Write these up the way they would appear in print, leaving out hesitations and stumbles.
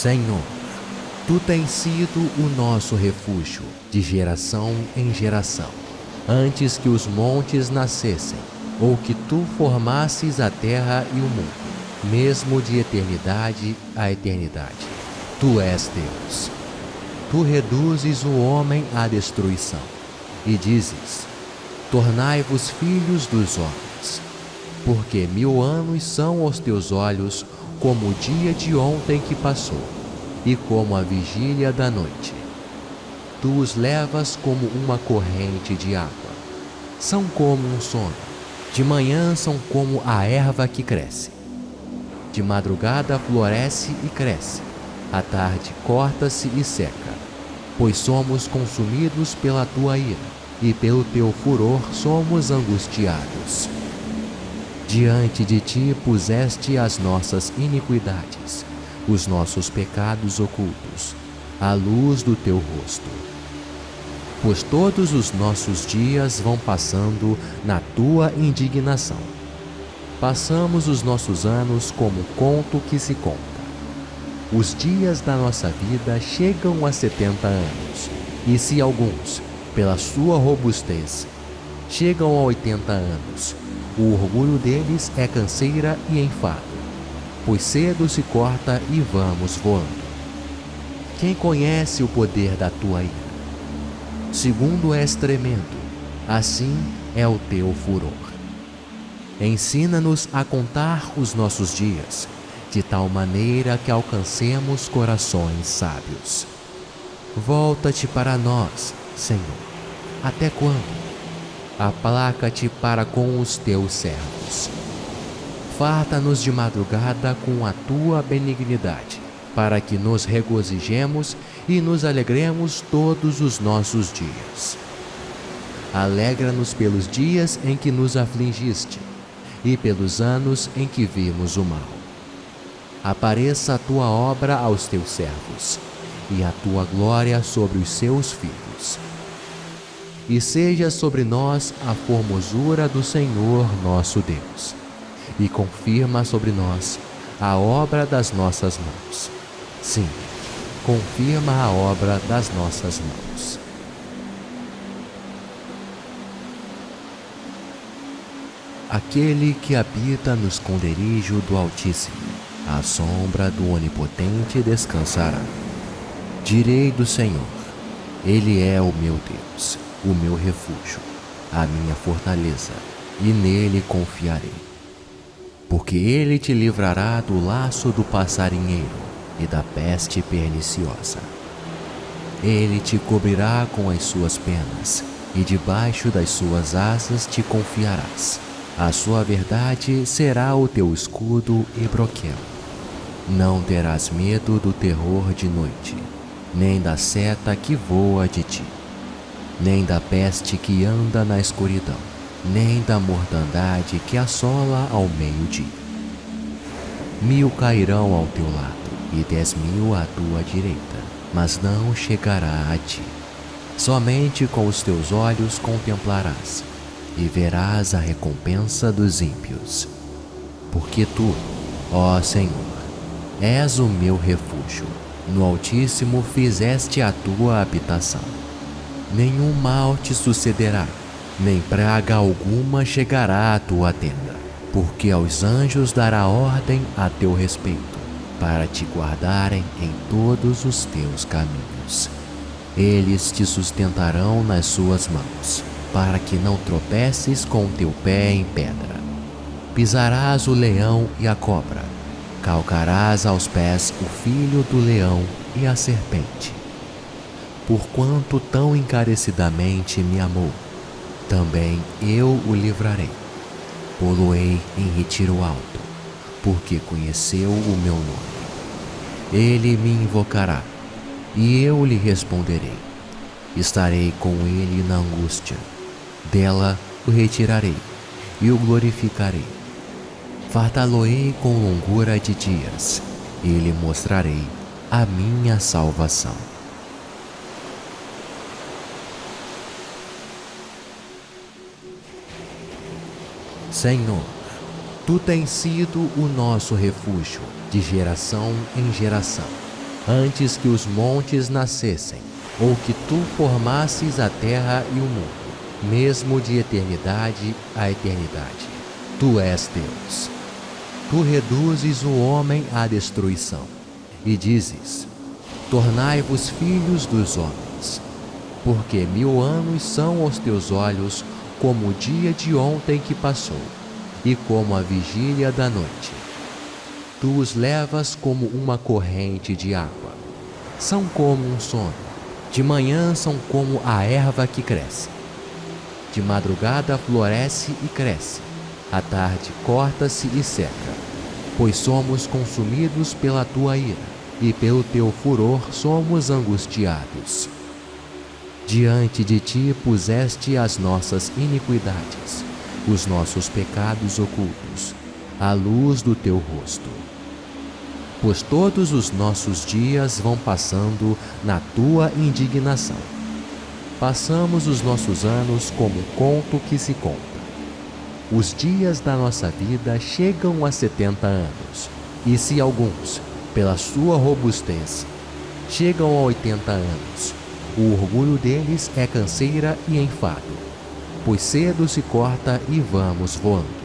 Senhor, Tu tens sido o nosso refúgio de geração em geração, antes que os montes nascessem, ou que Tu formasses a terra e o mundo, mesmo de eternidade a eternidade. Tu és Deus. Tu reduzes o homem à destruição, e dizes: tornai-vos filhos dos homens, porque 1000 anos são aos teus olhos como o dia de ontem que passou, e como a vigília da noite. Tu os levas como uma corrente de água. São como um sono. De manhã são como a erva que cresce. De madrugada floresce e cresce. À tarde corta-se e seca. Pois somos consumidos pela tua ira, e pelo teu furor somos angustiados. Diante de ti puseste as nossas iniquidades, os nossos pecados ocultos, à luz do teu rosto. Pois todos os nossos dias vão passando na tua indignação. Passamos os nossos anos como conto que se conta. Os dias da nossa vida chegam a 70 anos, e se alguns, pela sua robustez, chegam a 80 anos, o orgulho deles é canseira e enfado, pois cedo se corta e vamos voando. Quem conhece o poder da tua ira? Segundo és tremendo, assim é o teu furor. Ensina-nos a contar os nossos dias, de tal maneira que alcancemos corações sábios. Volta-te para nós, Senhor. Até quando? Aplaca-te para com os teus servos. Farta-nos de madrugada com a tua benignidade, para que nos regozijemos e nos alegremos todos os nossos dias. Alegra-nos pelos dias em que nos afligiste, e pelos anos em que vimos o mal. Apareça a tua obra aos teus servos, e a tua glória sobre os seus filhos. E seja sobre nós a formosura do Senhor nosso Deus, e confirma sobre nós a obra das nossas mãos. Sim, confirma a obra das nossas mãos. Aquele que habita no esconderijo do Altíssimo, à sombra do Onipotente descansará. Direi do Senhor: Ele é o meu Deus, o meu refúgio, a minha fortaleza, e nele confiarei. Porque ele te livrará do laço do passarinheiro e da peste perniciosa. Ele te cobrirá com as suas penas, e debaixo das suas asas te confiarás. A sua verdade será o teu escudo e broquel. Não terás medo do terror de noite, nem da seta que voa de ti, nem da peste que anda na escuridão, nem da mortandade que assola ao meio-dia. 1000 cairão ao teu lado, e 10.000 à tua direita, mas não chegará a ti. Somente com os teus olhos contemplarás, e verás a recompensa dos ímpios. Porque tu, ó Senhor, és o meu refúgio, no Altíssimo fizeste a tua habitação. Nenhum mal te sucederá, nem praga alguma chegará à tua tenda, porque aos anjos dará ordem a teu respeito, para te guardarem em todos os teus caminhos. Eles te sustentarão nas suas mãos, para que não tropeces com o teu pé em pedra. Pisarás o leão e a cobra, calcarás aos pés o filho do leão e a serpente. Porquanto tão encarecidamente me amou, também eu o livrarei. Pô-lo-ei em retiro alto, porque conheceu o meu nome. Ele me invocará, e eu lhe responderei. Estarei com ele na angústia. Dela o retirarei e o glorificarei. Fartá-lo-ei com longura de dias, e lhe mostrarei a minha salvação. Senhor, Tu tens sido o nosso refúgio de geração em geração, antes que os montes nascessem, ou que tu formasses a terra e o mundo, mesmo de eternidade a eternidade. Tu és Deus. Tu reduzes o homem à destruição, e dizes: tornai-vos filhos dos homens, porque 1000 anos são aos teus olhos como o dia de ontem que passou, e como a vigília da noite. Tu os levas como uma corrente de água. São como um sono. De manhã são como a erva que cresce. De madrugada floresce e cresce. À tarde corta-se e seca. Pois somos consumidos pela tua ira, e pelo teu furor somos angustiados. Diante de ti puseste as nossas iniquidades, os nossos pecados ocultos, à luz do teu rosto. Pois todos os nossos dias vão passando na tua indignação. Passamos os nossos anos como um conto que se conta. Os dias da nossa vida chegam a 70 anos, e se alguns, pela sua robustez, chegam a 80 anos, o orgulho deles é canseira e enfado, pois cedo se corta e vamos voando.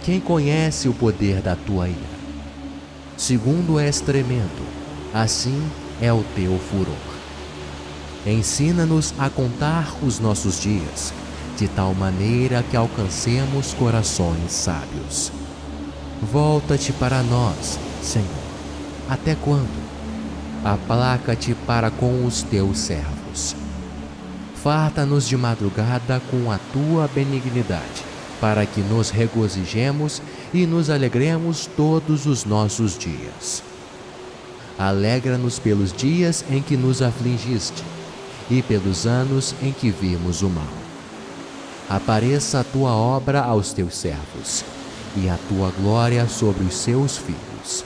Quem conhece o poder da tua ira? Segundo és tremendo, assim é o teu furor. Ensina-nos a contar os nossos dias, de tal maneira que alcancemos corações sábios. Volta-te para nós, Senhor. Até quando? Aplaca-te para com os teus servos. Farta-nos de madrugada com a tua benignidade, para que nos regozijemos e nos alegremos todos os nossos dias. Alegra-nos pelos dias em que nos afligiste, e pelos anos em que vimos o mal. Apareça a tua obra aos teus servos, e a tua glória sobre os seus filhos.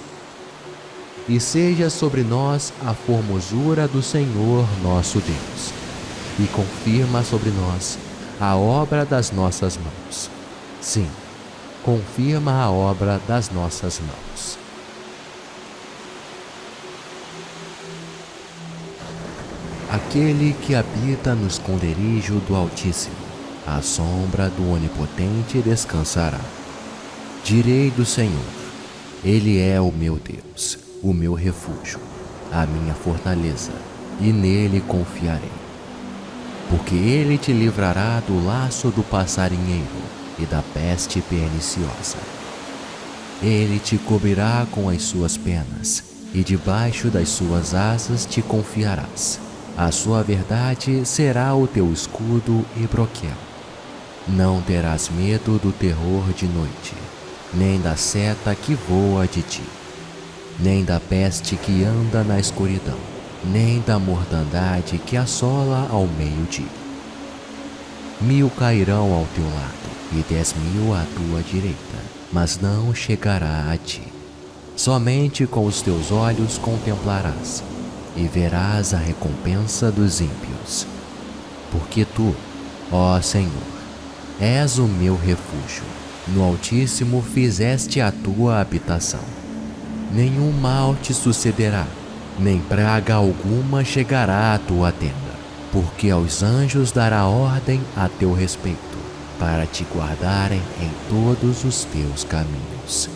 E seja sobre nós a formosura do Senhor nosso Deus, e confirma sobre nós a obra das nossas mãos. Sim, confirma a obra das nossas mãos. Aquele que habita no esconderijo do Altíssimo, à sombra do Onipotente descansará. Direi do Senhor: Ele é o meu Deus, o meu refúgio, a minha fortaleza, e nele confiarei. Porque ele te livrará do laço do passarinheiro e da peste perniciosa. Ele te cobrirá com as suas penas, e debaixo das suas asas te confiarás. A sua verdade será o teu escudo e broquel. Não terás medo do terror de noite, nem da seta que voa de dia, nem da peste que anda na escuridão, nem da mortandade que assola ao meio-dia. 1000 cairão ao teu lado, e 10.000 à tua direita, mas não chegará a ti. Somente com os teus olhos contemplarás, e verás a recompensa dos ímpios. Porque tu, ó Senhor, és o meu refúgio, no Altíssimo fizeste a tua habitação. Nenhum mal te sucederá, nem praga alguma chegará à tua tenda, porque aos anjos dará ordem a teu respeito, para te guardarem em todos os teus caminhos.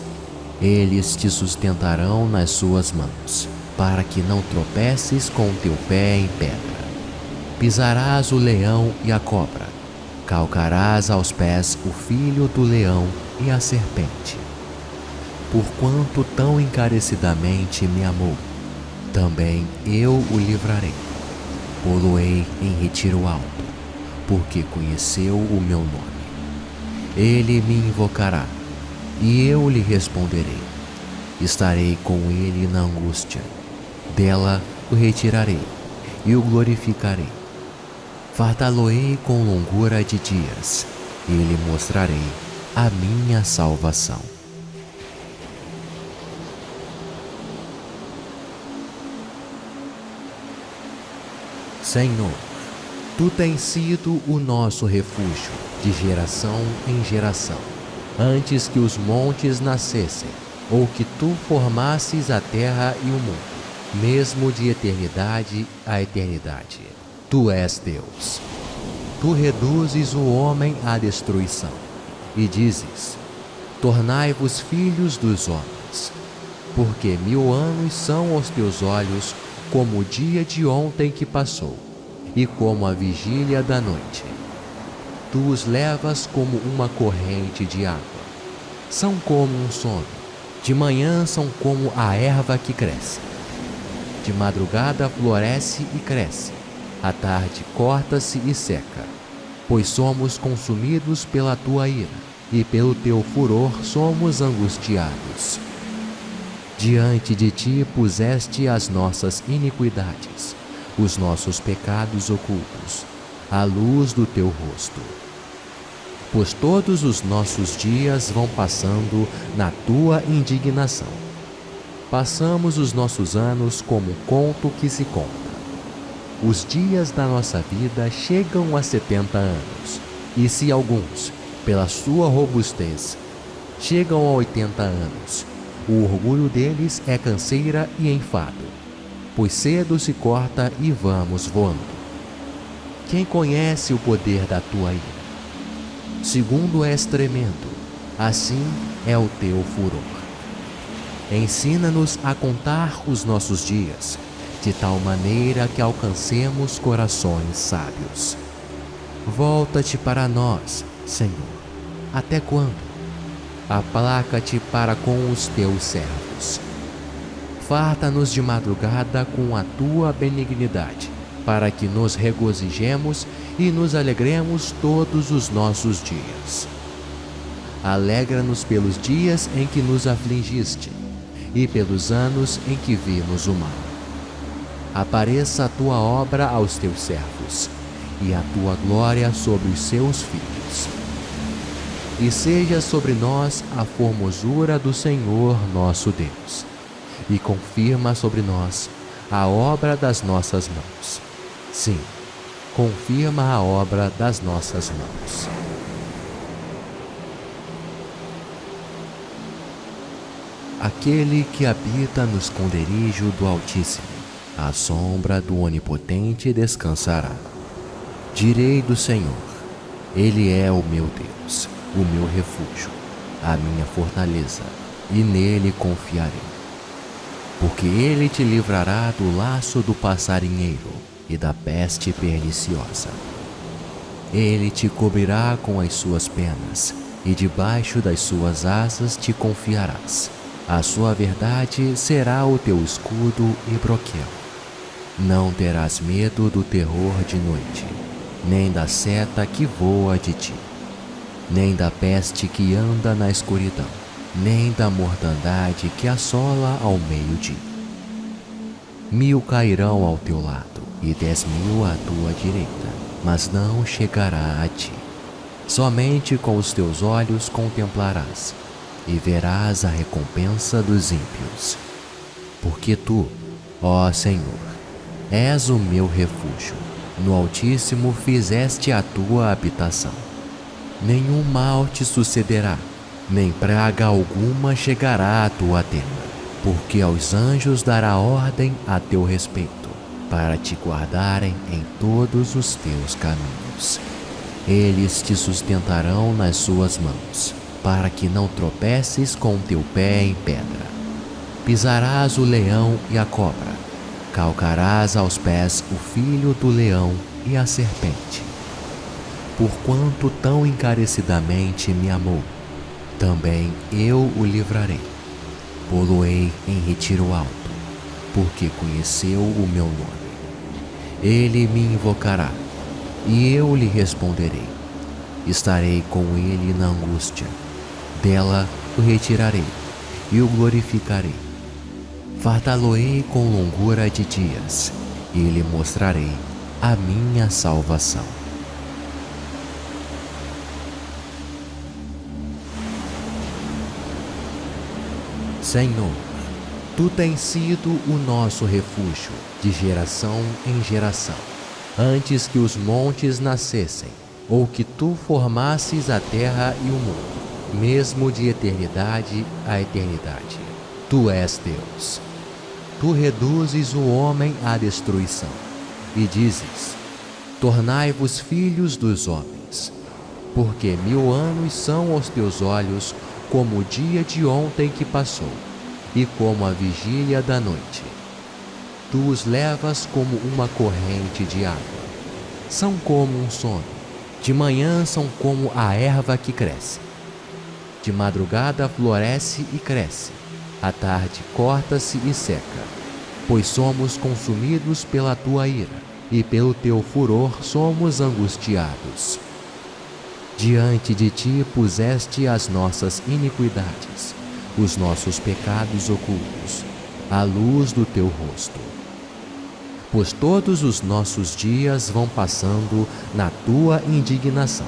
Eles te sustentarão nas suas mãos, para que não tropeces com teu pé em pedra. Pisarás o leão e a cobra, calcarás aos pés o filho do leão e a serpente. Porquanto tão encarecidamente me amou, também eu o livrarei. Pô-lo-ei em retiro alto, porque conheceu o meu nome. Ele me invocará, e eu lhe responderei. Estarei com ele na angústia. Dela o retirarei e o glorificarei. Fartá-lo-ei com longura de dias, e lhe mostrarei a minha salvação. Senhor, tu tens sido o nosso refúgio de geração em geração, antes que os montes nascessem, ou que tu formasses a terra e o mundo, mesmo de eternidade a eternidade. Tu és Deus. Tu reduzes o homem à destruição, e dizes: tornai-vos filhos dos homens, porque 1000 anos são aos teus olhos como o dia de ontem que passou, e como a vigília da noite. Tu os levas como uma corrente de água. São como um sono. De manhã são como a erva que cresce. De madrugada floresce e cresce. À tarde corta-se e seca. Pois somos consumidos pela tua ira, e pelo teu furor somos angustiados. Diante de ti puseste as nossas iniquidades, os nossos pecados ocultos, à luz do teu rosto. Pois todos os nossos dias vão passando na tua indignação. Passamos os nossos anos como um conto que se conta. Os dias da nossa vida chegam a 70 anos, e se alguns, pela sua robustez, chegam a 80 anos, o orgulho deles é canseira e enfado, pois cedo se corta e vamos voando. Quem conhece o poder da tua ira? Segundo és tremendo, assim é o teu furor. Ensina-nos a contar os nossos dias, de tal maneira que alcancemos corações sábios. Volta-te para nós, Senhor. Até quando? Aplaca-te para com os teus servos. Farta-nos de madrugada com a tua benignidade, para que nos regozijemos e nos alegremos todos os nossos dias. Alegra-nos pelos dias em que nos afligiste, e pelos anos em que vimos o mal. Apareça a tua obra aos teus servos, e a tua glória sobre os seus filhos. E seja sobre nós a formosura do Senhor nosso Deus, e confirma sobre nós a obra das nossas mãos. Sim, confirma a obra das nossas mãos. Aquele que habita no esconderijo do Altíssimo, à sombra do Onipotente descansará. Direi do Senhor: Ele é o meu Deus, o meu refúgio, a minha fortaleza, e nele confiarei. Porque ele te livrará do laço do passarinheiro e da peste perniciosa. Ele te cobrirá com as suas penas, e debaixo das suas asas te confiarás. A sua verdade será o teu escudo e broquel. Não terás medo do terror de noite, nem da seta que voa de dia, nem da peste que anda na escuridão, nem da mortandade que assola ao meio-dia. 1000 cairão ao teu lado, e 10.000 à tua direita, mas não chegará a ti. Somente com os teus olhos contemplarás, e verás a recompensa dos ímpios. Porque tu, ó Senhor, és o meu refúgio, no Altíssimo fizeste a tua habitação. Nenhum mal te sucederá, nem praga alguma chegará à tua tenda, porque aos anjos dará ordem a teu respeito, para te guardarem em todos os teus caminhos. Eles te sustentarão nas suas mãos, para que não tropeces com teu pé em pedra. Pisarás o leão e a cobra, calcarás aos pés o filho do leão e a serpente. Porquanto tão encarecidamente me amou, também eu o livrarei. Pô-lo-ei em retiro alto, porque conheceu o meu nome. Ele me invocará, e eu lhe responderei. Estarei com ele na angústia. Dela o retirarei e o glorificarei. Fartá-lo-ei com longura de dias, e lhe mostrarei a minha salvação. Senhor, tu tens sido o nosso refúgio de geração em geração, antes que os montes nascessem, ou que tu formasses a terra e o mundo. Mesmo de eternidade a eternidade, tu és Deus. Tu reduzes o homem à destruição, e dizes: tornai-vos filhos dos homens. Porque 1000 anos são aos teus olhos como o dia de ontem que passou, e como a vigília da noite. Tu os levas como uma corrente de água. São como um sono. De manhã são como a erva que cresce. De madrugada floresce e cresce. À tarde corta-se e seca. Pois somos consumidos pela tua ira, e pelo teu furor somos angustiados. Diante de ti puseste as nossas iniquidades, os nossos pecados ocultos, à luz do teu rosto. Pois todos os nossos dias vão passando na tua indignação.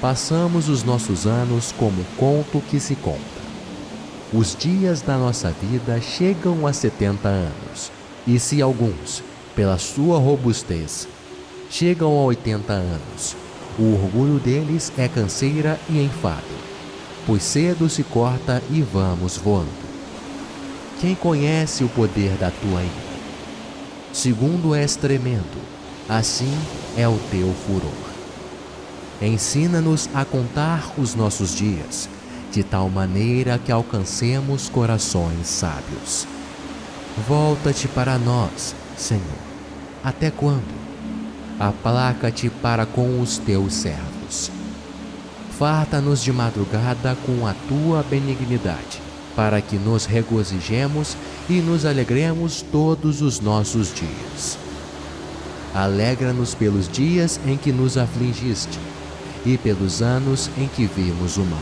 Passamos os nossos anos como conto que se conta. Os dias da nossa vida chegam a 70 anos, e se alguns, pela sua robustez, chegam a 80 anos, o orgulho deles é canseira e enfado, pois cedo se corta e vamos voando. Quem conhece o poder da tua ira? Segundo és tremendo, assim é o teu furor. Ensina-nos a contar os nossos dias, de tal maneira que alcancemos corações sábios. Volta-te para nós, Senhor. Até quando? Aplaca-te para com os teus servos. Farta-nos de madrugada com a tua benignidade, para que nos regozijemos e nos alegremos todos os nossos dias. Alegra-nos pelos dias em que nos afligiste, e pelos anos em que vimos o mal.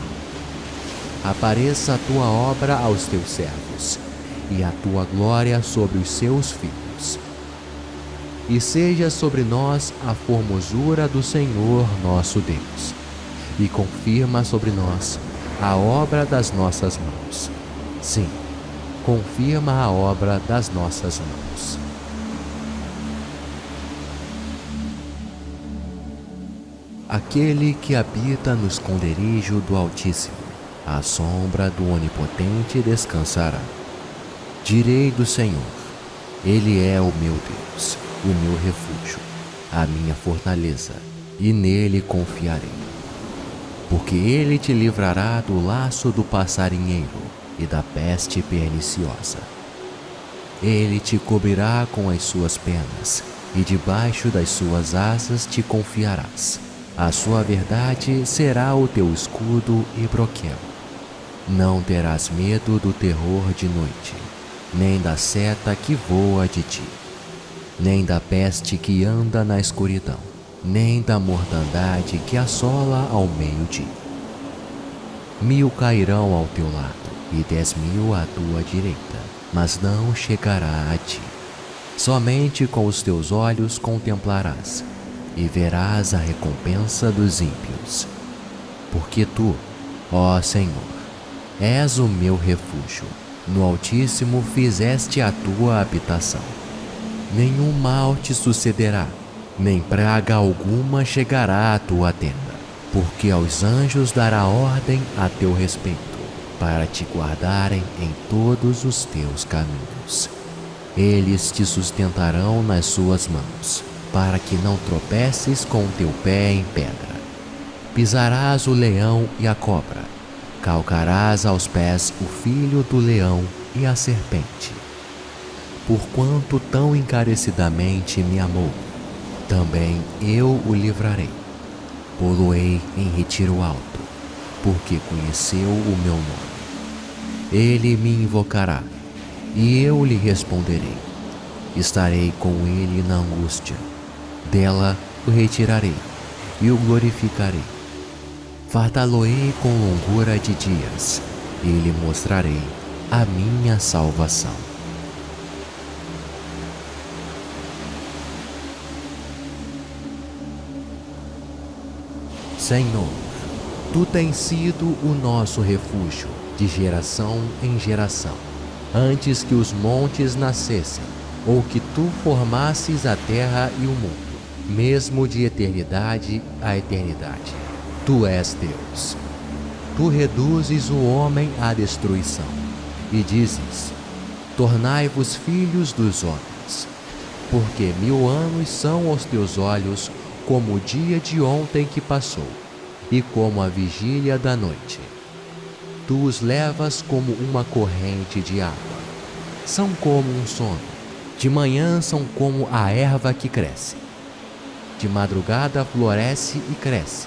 Apareça a tua obra aos teus servos, e a tua glória sobre os seus filhos. E seja sobre nós a formosura do Senhor nosso Deus, e confirma sobre nós a obra das nossas mãos. Sim, confirma a obra das nossas mãos. Aquele que habita no esconderijo do Altíssimo, à sombra do Onipotente descansará. Direi do Senhor: Ele é o meu Deus, o meu refúgio, a minha fortaleza, e nele confiarei. Porque ele te livrará do laço do passarinheiro e da peste perniciosa. Ele te cobrirá com as suas penas, e debaixo das suas asas te confiarás. A sua verdade será o teu escudo e broquel. Não terás medo do terror de noite, nem da seta que voa de dia, nem da peste que anda na escuridão, nem da mortandade que assola ao meio-dia. 1000 cairão ao teu lado, e 10.000 à tua direita, mas não chegará a ti. Somente com os teus olhos contemplarás, e verás a recompensa dos ímpios. Porque tu, ó Senhor, és o meu refúgio, no Altíssimo fizeste a tua habitação. Nenhum mal te sucederá, nem praga alguma chegará à tua tenda, porque aos anjos dará ordem a teu respeito, para te guardarem em todos os teus caminhos. Eles te sustentarão nas suas mãos, para que não tropeces com o teu pé em pedra. Pisarás o leão e a cobra, calcarás aos pés o filho do leão e a serpente. Porquanto tão encarecidamente me amou, também eu o livrarei. Pô-lo-ei em retiro alto, porque conheceu o meu nome. Ele me invocará, e eu lhe responderei. Estarei com ele na angústia. Dela o retirarei e o glorificarei. Fartá-lo-ei com longura de dias, e lhe mostrarei a minha salvação. Senhor, tu tens sido o nosso refúgio de geração em geração, antes que os montes nascessem, ou que tu formasses a terra e o mundo. Mesmo de eternidade a eternidade, tu és Deus. Tu reduzes o homem à destruição, e dizes: Tornai-vos filhos dos homens, porque 1000 anos são aos teus olhos como o dia de ontem que passou, e como a vigília da noite. Tu os levas como uma corrente de água. São como um sono. De manhã são como a erva que cresce. De madrugada floresce e cresce.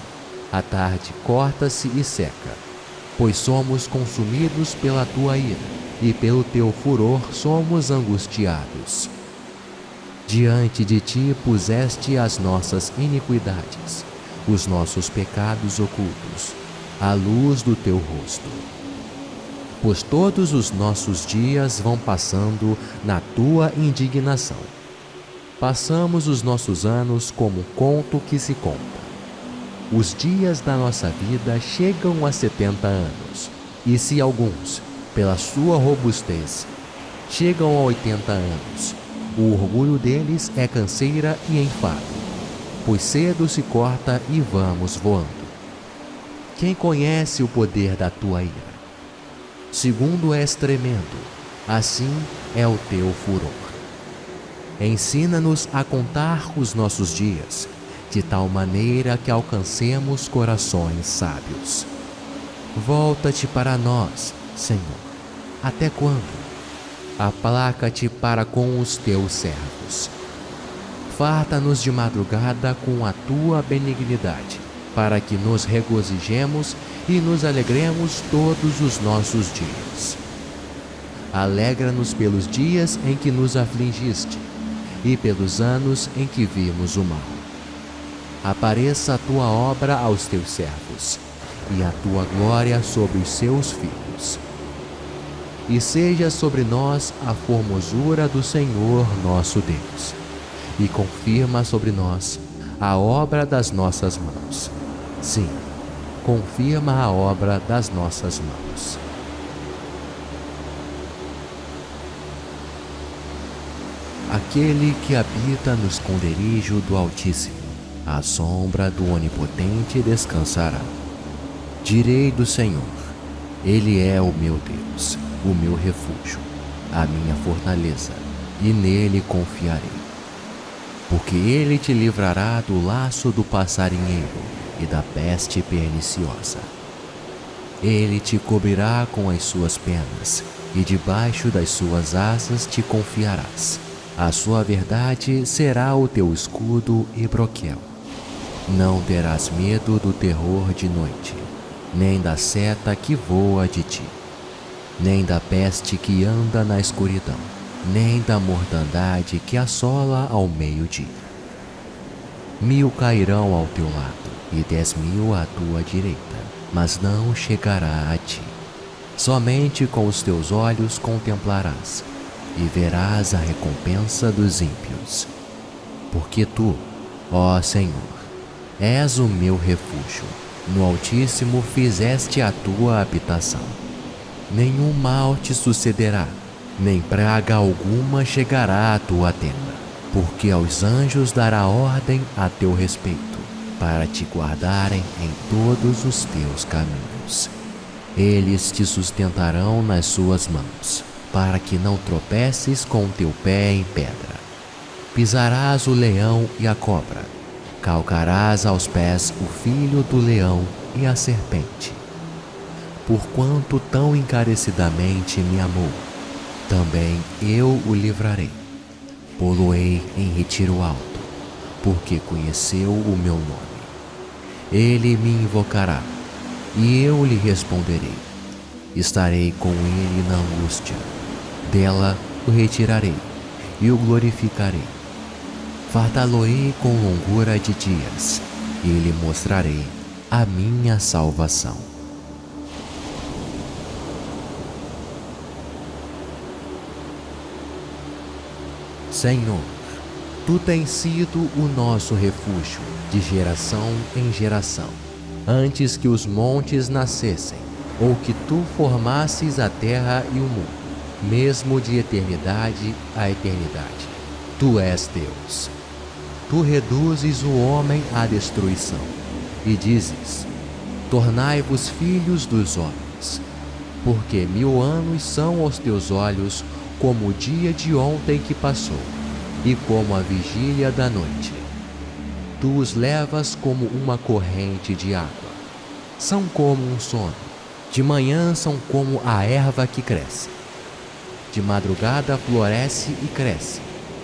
À tarde corta-se e seca. Pois somos consumidos pela tua ira, e pelo teu furor somos angustiados. Diante de ti puseste as nossas iniquidades, os nossos pecados ocultos, à luz do teu rosto. Pois todos os nossos dias vão passando na tua indignação. Passamos os nossos anos como um conto que se conta. Os dias da nossa vida chegam a 70 anos, e se alguns, pela sua robustez, chegam a 80 anos, o orgulho deles é canseira e enfado, pois cedo se corta e vamos voando. Quem conhece o poder da tua ira? Segundo és tremendo, assim é o teu furor. Ensina-nos a contar os nossos dias, de tal maneira que alcancemos corações sábios. Volta-te para nós, Senhor. Até quando? Aplaca-te para com os teus servos. Farta-nos de madrugada com a tua benignidade, para que nos regozijemos e nos alegremos todos os nossos dias. Alegra-nos pelos dias em que nos afligiste, e pelos anos em que vimos o mal. Apareça a tua obra aos teus servos, e a tua glória sobre os seus filhos. E seja sobre nós a formosura do Senhor nosso Deus, e confirma sobre nós a obra das nossas mãos. Sim, confirma a obra das nossas mãos. Aquele que habita no esconderijo do Altíssimo, à sombra do Onipotente descansará. Direi do Senhor: Ele é o meu Deus, o meu refúgio, a minha fortaleza, e nele confiarei. Porque ele te livrará do laço do passarinheiro e da peste perniciosa. Ele te cobrirá com as suas penas, e debaixo das suas asas te confiarás. A sua verdade será o teu escudo e broquel. Não terás medo do terror de noite, nem da seta que voa de ti, nem da peste que anda na escuridão, nem da mortandade que assola ao meio-dia. 1000 cairão ao teu lado, e 10.000 à tua direita, mas não chegará a ti. Somente com os teus olhos contemplarás, e verás a recompensa dos ímpios. Porque tu, ó Senhor, és o meu refúgio, no Altíssimo fizeste a tua habitação. Nenhum mal te sucederá, nem praga alguma chegará à tua tenda, porque aos anjos dará ordem a teu respeito, para te guardarem em todos os teus caminhos. Eles te sustentarão nas suas mãos, para que não tropeces com teu pé em pedra. Pisarás o leão e a cobra, calcarás aos pés o filho do leão e a serpente. Porquanto tão encarecidamente me amou, também eu o livrarei. Pô-lo-ei em retiro alto, porque conheceu o meu nome. Ele me invocará, e eu lhe responderei. Estarei com ele na angústia. Dela o retirarei e o glorificarei. Fartá-lo-ei com longura de dias, e lhe mostrarei a minha salvação. Senhor, tu tens sido o nosso refúgio de geração em geração, antes que os montes nascessem, ou que tu formasses a terra e o mundo, mesmo de eternidade a eternidade. Tu és Deus. Tu reduzes o homem à destruição, e dizes: tornai-vos filhos dos homens, porque 1000 anos são aos teus olhos como o dia de ontem que passou, e como a vigília da noite. Tu os levas como uma corrente de água. São como um sono. De manhã são como a erva que cresce. De madrugada floresce e cresce.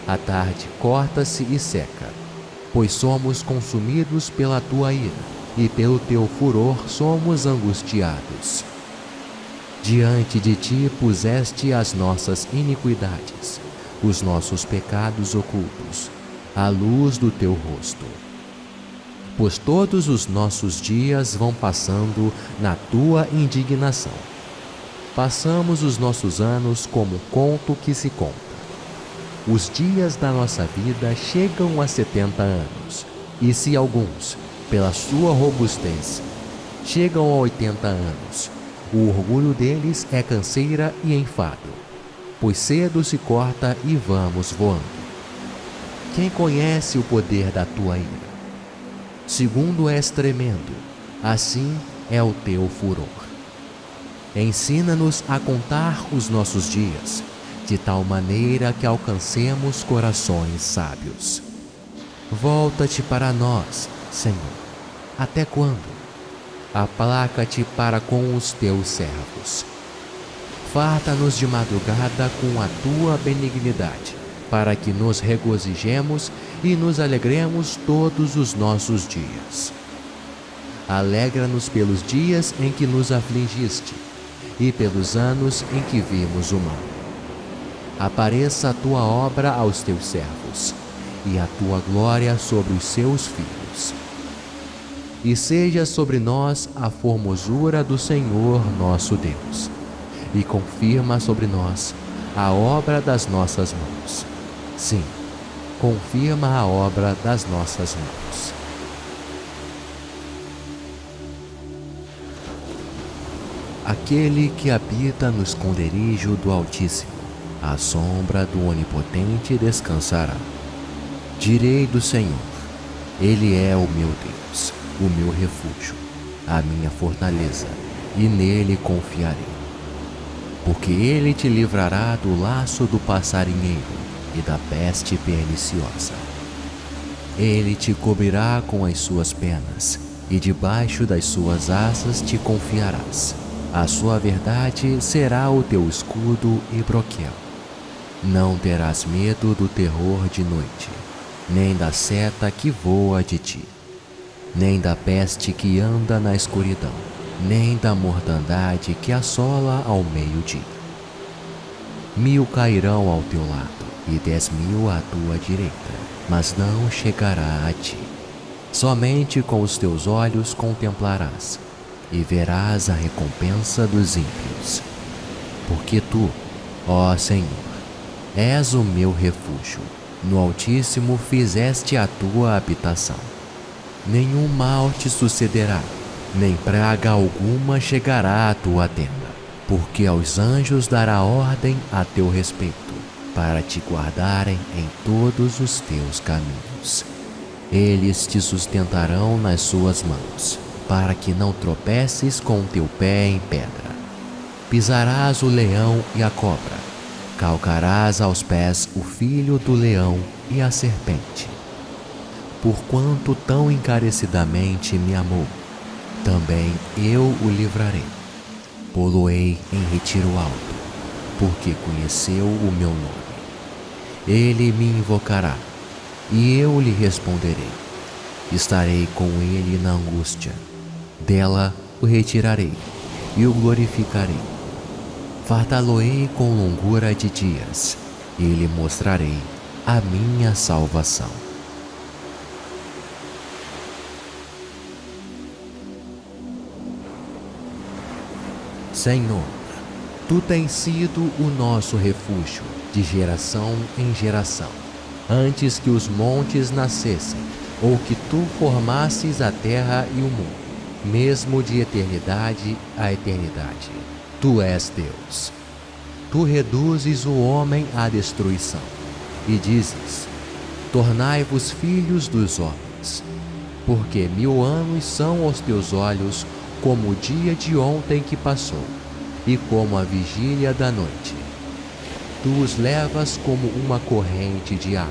À tarde corta-se e seca. Pois somos consumidos pela tua ira, e pelo teu furor somos angustiados. Diante de ti puseste as nossas iniquidades, os nossos pecados ocultos, à luz do teu rosto. Pois todos os nossos dias vão passando na tua indignação. Passamos os nossos anos como conto que se conta. Os dias da nossa vida chegam a 70 anos, e se alguns, pela sua robustez, chegam a 80 anos, o orgulho deles é canseira e enfado, pois cedo se corta e vamos voando. Quem conhece o poder da tua ira? Segundo és tremendo, assim é o teu furor. Ensina-nos a contar os nossos dias, de tal maneira que alcancemos corações sábios. Volta-te para nós, Senhor. Até quando? Aplaca-te para com os teus servos. Farta-nos de madrugada com a tua benignidade, para que nos regozijemos e nos alegremos todos os nossos dias. Alegra-nos pelos dias em que nos afligiste, e pelos anos em que vimos o mal. Apareça a tua obra aos teus servos, e a tua glória sobre os seus filhos. E seja sobre nós a formosura do Senhor nosso Deus, e confirma sobre nós a obra das nossas mãos. Sim, confirma a obra das nossas mãos. Aquele que habita no esconderijo do Altíssimo, à sombra do Onipotente descansará. Direi do Senhor: Ele é o meu Deus, o meu refúgio, a minha fortaleza, e nele confiarei. Porque ele te livrará do laço do passarinheiro e da peste perniciosa. Ele te cobrirá com as suas penas, e debaixo das suas asas te confiarás. A sua verdade será o teu escudo e broquel. Não terás medo do terror de noite, nem da seta que voa de ti, nem da peste que anda na escuridão, nem da mortandade que assola ao meio-dia. 1000 cairão ao teu lado, e 10.000 à tua direita, mas não chegará a ti. Somente com os teus olhos contemplarás, e verás a recompensa dos ímpios. Porque tu, ó Senhor, és o meu refúgio, no Altíssimo fizeste a tua habitação. Nenhum mal te sucederá, nem praga alguma chegará à tua tenda, porque aos anjos dará ordem a teu respeito, para te guardarem em todos os teus caminhos. Eles te sustentarão nas suas mãos, para que não tropeces com o teu pé em pedra. Pisarás o leão e a cobra, calcarás aos pés o filho do leão e a serpente. Porquanto tão encarecidamente me amou, também eu o livrarei. Pô-lo-ei em retiro alto, porque conheceu o meu nome. Ele me invocará, e eu lhe responderei. Estarei com ele na angústia. Dela o retirarei e o glorificarei. Fartá-lo-ei com longura de dias, e lhe mostrarei a minha salvação. Senhor, tu tens sido o nosso refúgio de geração em geração, antes que os montes nascessem, ou que tu formasses a terra e o mundo, mesmo de eternidade a eternidade. Tu és Deus. Tu reduzes o homem à destruição, e dizes: tornai-vos filhos dos homens. Porque 1000 anos são aos teus olhos como o dia de ontem que passou, e como a vigília da noite. Tu os levas como uma corrente de água.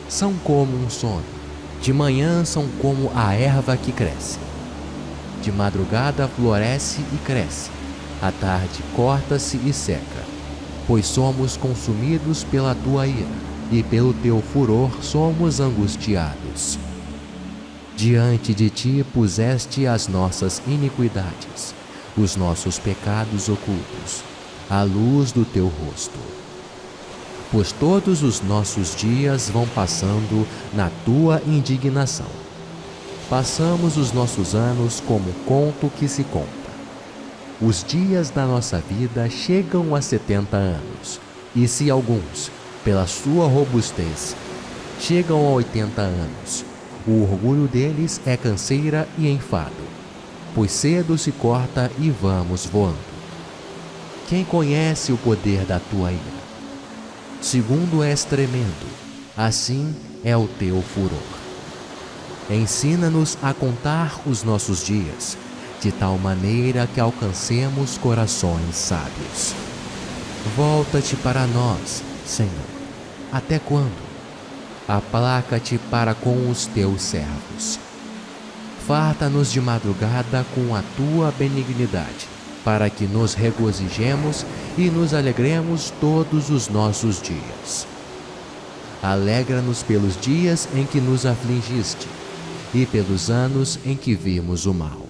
São como um sono. De manhã são como a erva que cresce. De madrugada floresce e cresce. À tarde corta-se e seca. Pois somos consumidos pela tua ira, e pelo teu furor somos angustiados. Diante de ti puseste as nossas iniquidades, os nossos pecados ocultos, à luz do teu rosto. Pois todos os nossos dias vão passando na tua indignação. Passamos os nossos anos como conto que se conta. Os dias da nossa vida chegam a 70 anos, e se alguns, pela sua robustez, chegam a 80 anos, o orgulho deles é canseira e enfado, pois cedo se corta e vamos voando. Quem conhece o poder da tua ira? Segundo és tremendo, assim é o teu furor. Ensina-nos a contar os nossos dias, de tal maneira que alcancemos corações sábios. Volta-te para nós, Senhor. Até quando? Aplaca-te para com os teus servos. Farta-nos de madrugada com a tua benignidade, para que nos regozijemos e nos alegremos todos os nossos dias. Alegra-nos pelos dias em que nos afligiste, e pelos anos em que vimos o mal.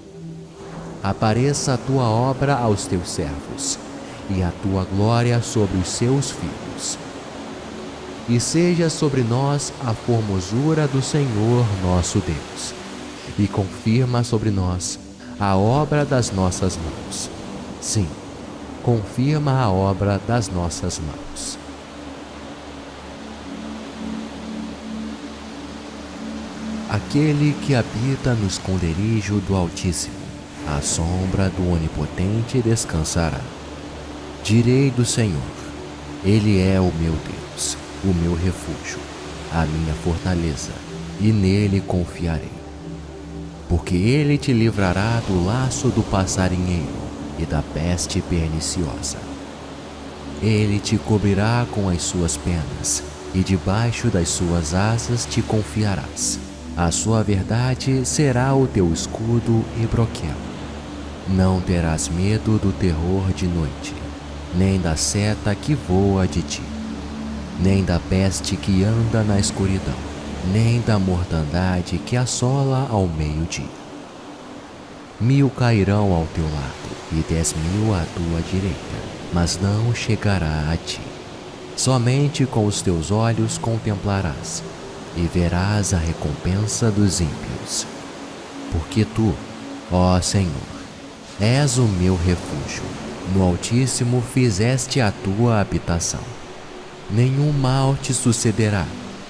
Apareça a tua obra aos teus servos, e a tua glória sobre os seus filhos. E seja sobre nós a formosura do Senhor nosso Deus, e confirma sobre nós a obra das nossas mãos. Sim, confirma a obra das nossas mãos. Aquele que habita no esconderijo do Altíssimo, à sombra do Onipotente descansará. Direi do Senhor: Ele é o meu Deus, o meu refúgio, a minha fortaleza, e nele confiarei. Porque ele te livrará do laço do passarinheiro e da peste perniciosa. Ele te cobrirá com as suas penas, e debaixo das suas asas te confiarás. A sua verdade será o teu escudo e broquel. Não terás medo do terror de noite, nem da seta que voa de dia, nem da peste que anda na escuridão, nem da mortandade que assola ao meio-dia. 1000 cairão ao teu lado e 10.000 à tua direita, mas não chegará a ti. Somente com os teus olhos contemplarás e verás a recompensa dos ímpios. Porque tu, ó Senhor, és o meu refúgio, no Altíssimo fizeste a tua habitação. Nenhum mal te sucederá,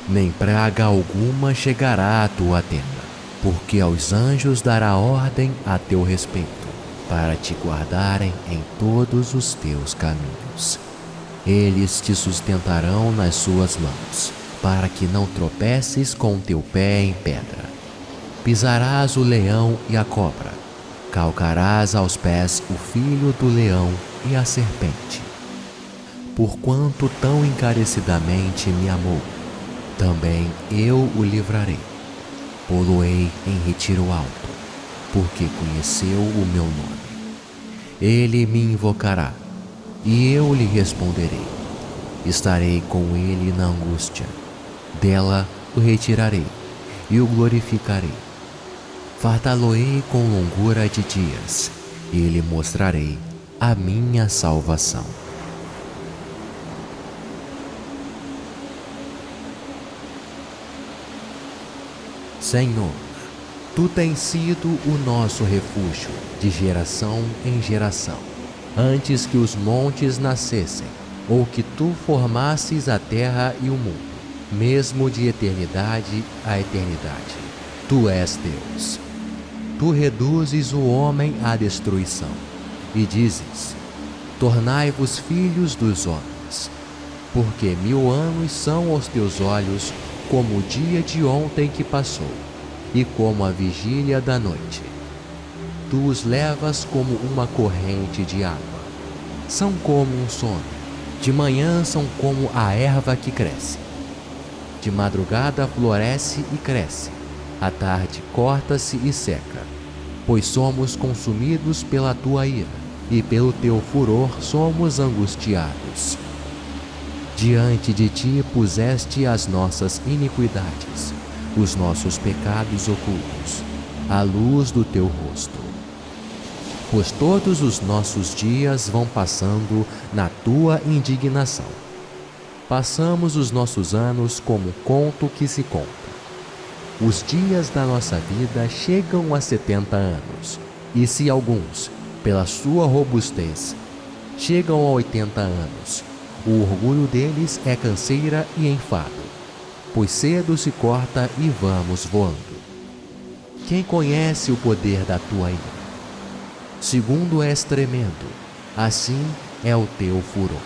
nem praga alguma chegará à tua tenda, porque aos anjos dará ordem a teu respeito, para te guardarem em todos os teus caminhos. Eles te sustentarão nas suas mãos, para que não tropeces com teu pé em pedra. Pisarás o leão e a cobra, calcarás aos pés o filho do leão e a serpente. Porquanto tão encarecidamente me amou, também eu o livrarei. Pô-lo-ei em retiro alto, porque conheceu o meu nome. Ele me invocará, e eu lhe responderei. Estarei com ele na angústia. Dela o retirarei e o glorificarei. Fartá-lo-ei com longura de dias, e lhe mostrarei a minha salvação. Senhor, tu tens sido o nosso refúgio de geração em geração, antes que os montes nascessem, ou que tu formasses a terra e o mundo, mesmo de eternidade a eternidade. Tu és Deus. Tu reduzes o homem à destruição, e dizes: tornai-vos filhos dos homens. Porque 1000 anos são aos teus olhos como o dia de ontem que passou, e como a vigília da noite. Tu os levas como uma corrente de água. São como um sono. De manhã são como a erva que cresce. De madrugada floresce e cresce. À tarde corta-se e seca. Pois somos consumidos pela tua ira, e pelo teu furor somos angustiados. Diante de ti puseste as nossas iniquidades, os nossos pecados ocultos, à luz do teu rosto. Pois todos os nossos dias vão passando na tua indignação. Passamos os nossos anos como conto que se conta. Os dias da nossa vida chegam a 70 anos, e se alguns, pela sua robustez, chegam a 80 anos, o orgulho deles é canseira e enfado, pois cedo se corta e vamos voando. Quem conhece o poder da tua ira? Segundo és tremendo, assim é o teu furor.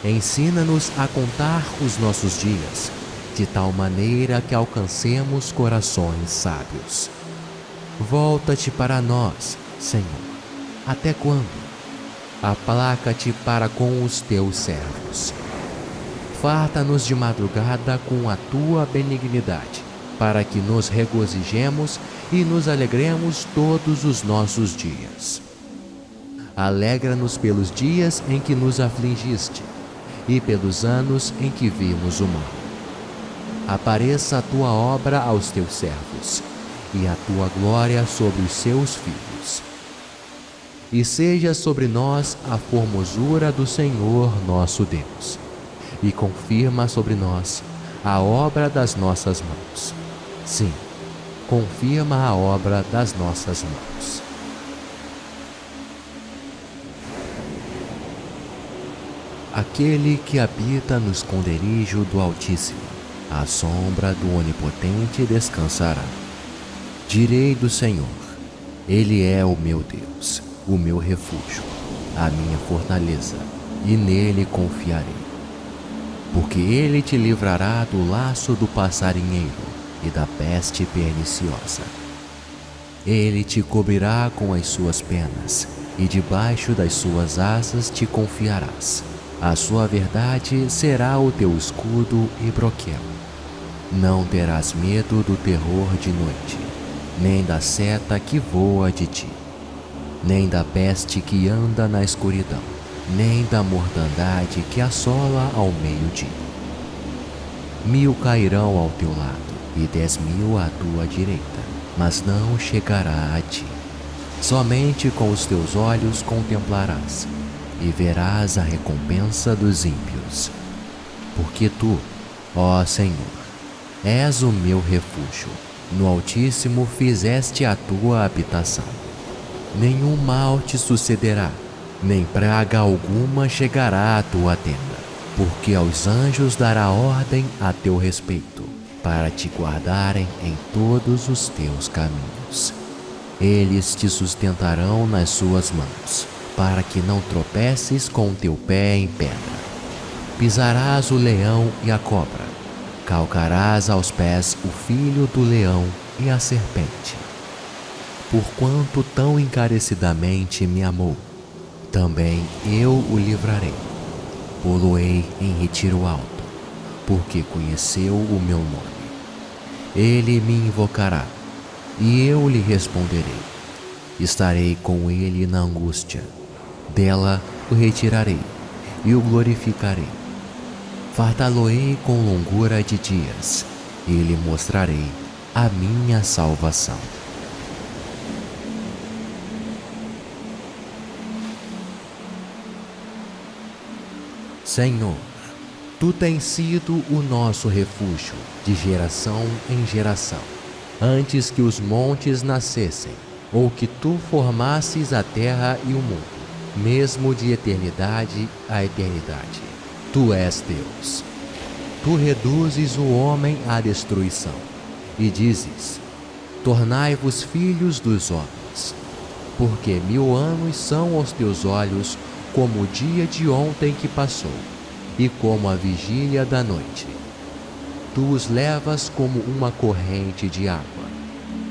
Ensina-nos a contar os nossos dias, de tal maneira que alcancemos corações sábios. Volta-te para nós, Senhor. Até quando? Aplaca-te para com os teus servos. Farta-nos de madrugada com a tua benignidade, para que nos regozijemos e nos alegremos todos os nossos dias. Alegra-nos pelos dias em que nos afligiste, e pelos anos em que vimos o mal. Apareça a tua obra aos teus servos, e a tua glória sobre os seus filhos. E seja sobre nós a formosura do Senhor nosso Deus, e confirma sobre nós a obra das nossas mãos. Sim, confirma a obra das nossas mãos. Aquele que habita no esconderijo do Altíssimo, à sombra do Onipotente descansará. Direi do Senhor: Ele é o meu Deus, o meu refúgio, a minha fortaleza, e nele confiarei. Porque ele te livrará do laço do passarinheiro e da peste perniciosa. Ele te cobrirá com as suas penas, e debaixo das suas asas te confiarás. A sua verdade será o teu escudo e broquel. Não terás medo do terror de noite, nem da seta que voa de dia, nem da peste que anda na escuridão, nem da mortandade que assola ao meio-dia. 1000 cairão ao teu lado, e 10.000 à tua direita, mas não chegará a ti. Somente com os teus olhos contemplarás, e verás a recompensa dos ímpios. Porque tu, ó Senhor, és o meu refúgio, no Altíssimo fizeste a tua habitação. Nenhum mal te sucederá, nem praga alguma chegará à tua tenda, porque aos anjos dará ordem a teu respeito, para te guardarem em todos os teus caminhos. Eles te sustentarão nas suas mãos, para que não tropeces com o teu pé em pedra. Pisarás o leão e a cobra, calcarás aos pés o filho do leão e a serpente. Porquanto tão encarecidamente me amou, também eu o livrarei. Pô-lo-ei em retiro alto, porque conheceu o meu nome. Ele me invocará, e eu lhe responderei. Estarei com ele na angústia. Dela o retirarei e o glorificarei. Fartá-lo-ei com longura de dias, e lhe mostrarei a minha salvação. Senhor, tu tens sido o nosso refúgio de geração em geração, antes que os montes nascessem, ou que tu formasses a terra e o mundo, mesmo de eternidade a eternidade. Tu és Deus. Tu reduzes o homem à destruição, e dizes: tornai-vos filhos dos homens. Porque 1000 anos são aos teus olhos como o dia de ontem que passou, e como a vigília da noite. Tu os levas como uma corrente de água.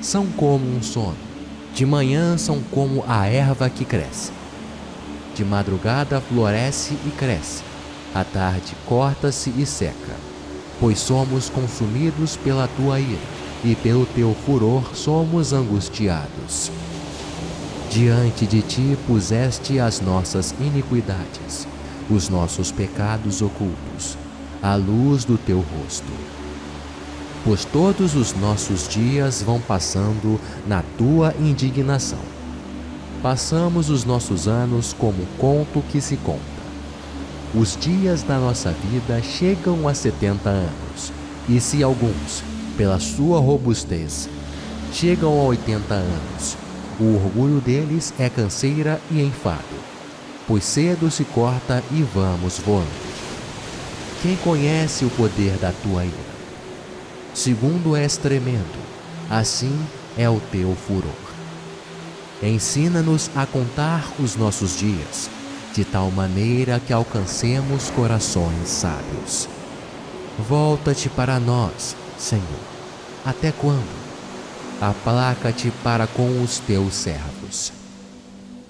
São como um sono. De manhã são como a erva que cresce. De madrugada floresce e cresce, à tarde corta-se e seca. Pois somos consumidos pela tua ira, e pelo teu furor somos angustiados. Diante de ti puseste as nossas iniquidades, os nossos pecados ocultos, à luz do teu rosto. Pois todos os nossos dias vão passando na tua indignação. Passamos os nossos anos como conto que se conta. Os dias da nossa vida chegam a 70 anos, e se alguns, pela sua robustez, chegam a 80 anos, o orgulho deles é canseira e enfado, pois cedo se corta e vamos voando. Quem conhece o poder da tua ira? Segundo és tremendo, assim é o teu furor. Ensina-nos a contar os nossos dias, de tal maneira que alcancemos corações sábios. Volta-te para nós, Senhor. Até quando? Aplaca-te para com os teus servos.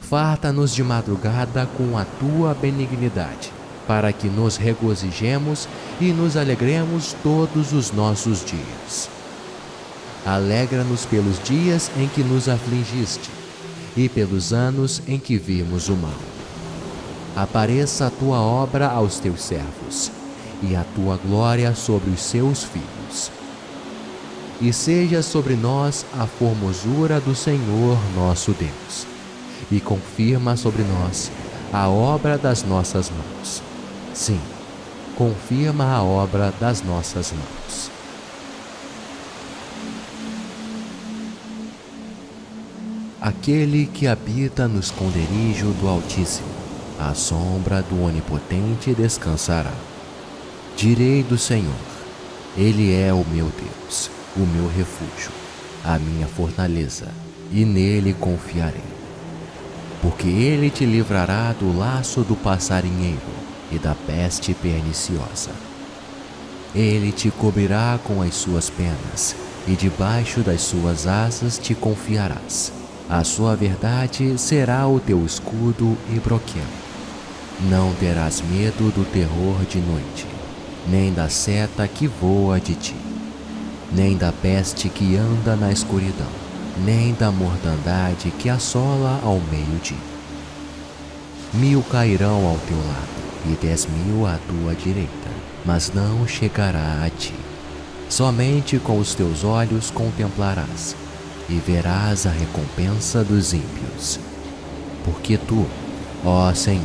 Farta-nos de madrugada com a tua benignidade, para que nos regozijemos e nos alegremos todos os nossos dias. Alegra-nos pelos dias em que nos afligiste, e pelos anos em que vimos o mal. Apareça a tua obra aos teus servos, e a tua glória sobre os seus filhos. E seja sobre nós a formosura do Senhor nosso Deus, e confirma sobre nós a obra das nossas mãos. Sim, confirma a obra das nossas mãos. Aquele que habita no esconderijo do Altíssimo, à sombra do Onipotente descansará. Direi do Senhor: Ele é o meu Deus, o meu refúgio, a minha fortaleza, e nele confiarei. Porque ele te livrará do laço do passarinheiro e da peste perniciosa. Ele te cobrirá com as suas penas, e debaixo das suas asas te confiarás. A sua verdade será o teu escudo e broquel. Não terás medo do terror de noite, nem da seta que voa de ti, nem da peste que anda na escuridão, nem da mortandade que assola ao meio-dia. 1000 cairão ao teu lado, e 10.000 à tua direita, mas não chegará a ti. Somente com os teus olhos contemplarás, e verás a recompensa dos ímpios. Porque tu, ó Senhor,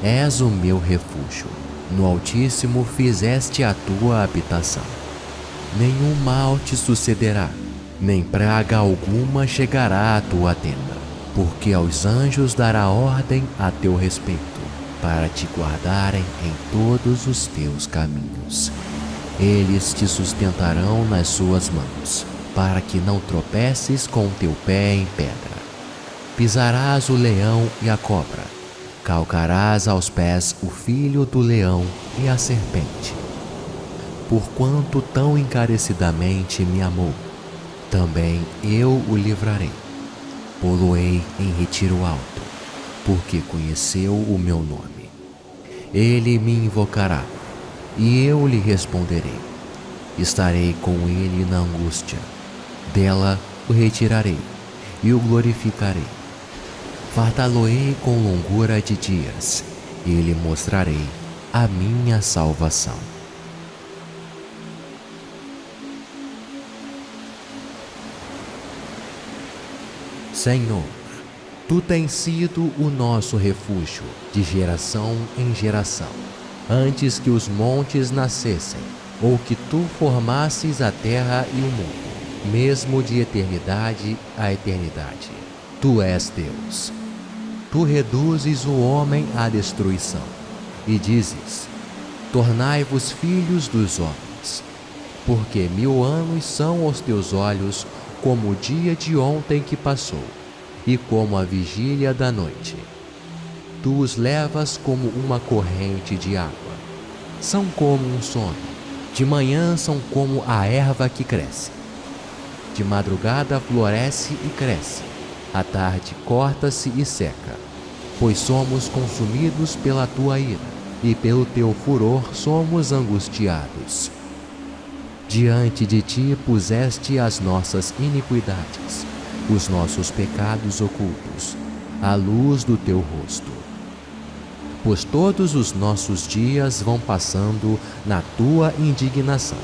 és o meu refúgio, no Altíssimo fizeste a tua habitação. Nenhum mal te sucederá, nem praga alguma chegará à tua tenda, porque aos anjos dará ordem a teu respeito, para te guardarem em todos os teus caminhos. Eles te sustentarão nas suas mãos, para que não tropeces com o teu pé em pedra. Pisarás o leão e a cobra, calcarás aos pés o filho do leão e a serpente. Porquanto tão encarecidamente me amou, também eu o livrarei. Pô-lo-ei em retiro alto, porque conheceu o meu nome. Ele me invocará, e eu lhe responderei. Estarei com ele na angústia. Dela o retirarei e o glorificarei. Fartá-lo-ei com longura de dias, e lhe mostrarei a minha salvação. Senhor, tu tens sido o nosso refúgio de geração em geração, antes que os montes nascessem, ou que tu formasses a terra e o mundo. Mesmo de eternidade a eternidade, tu és Deus. Tu reduzes o homem à destruição, e dizes: tornai-vos filhos dos homens. Porque 1000 anos são aos teus olhos como o dia de ontem que passou, e como a vigília da noite. Tu os levas como uma corrente de água. São como um sono, de manhã são como a erva que cresce. De madrugada floresce e cresce, à tarde corta-se e seca. pois somos consumidos pela tua ira, e pelo teu furor somos angustiados. Diante de ti puseste as nossas iniquidades, os nossos pecados ocultos, à luz do teu rosto. Pois todos os nossos dias vão passando na tua indignação.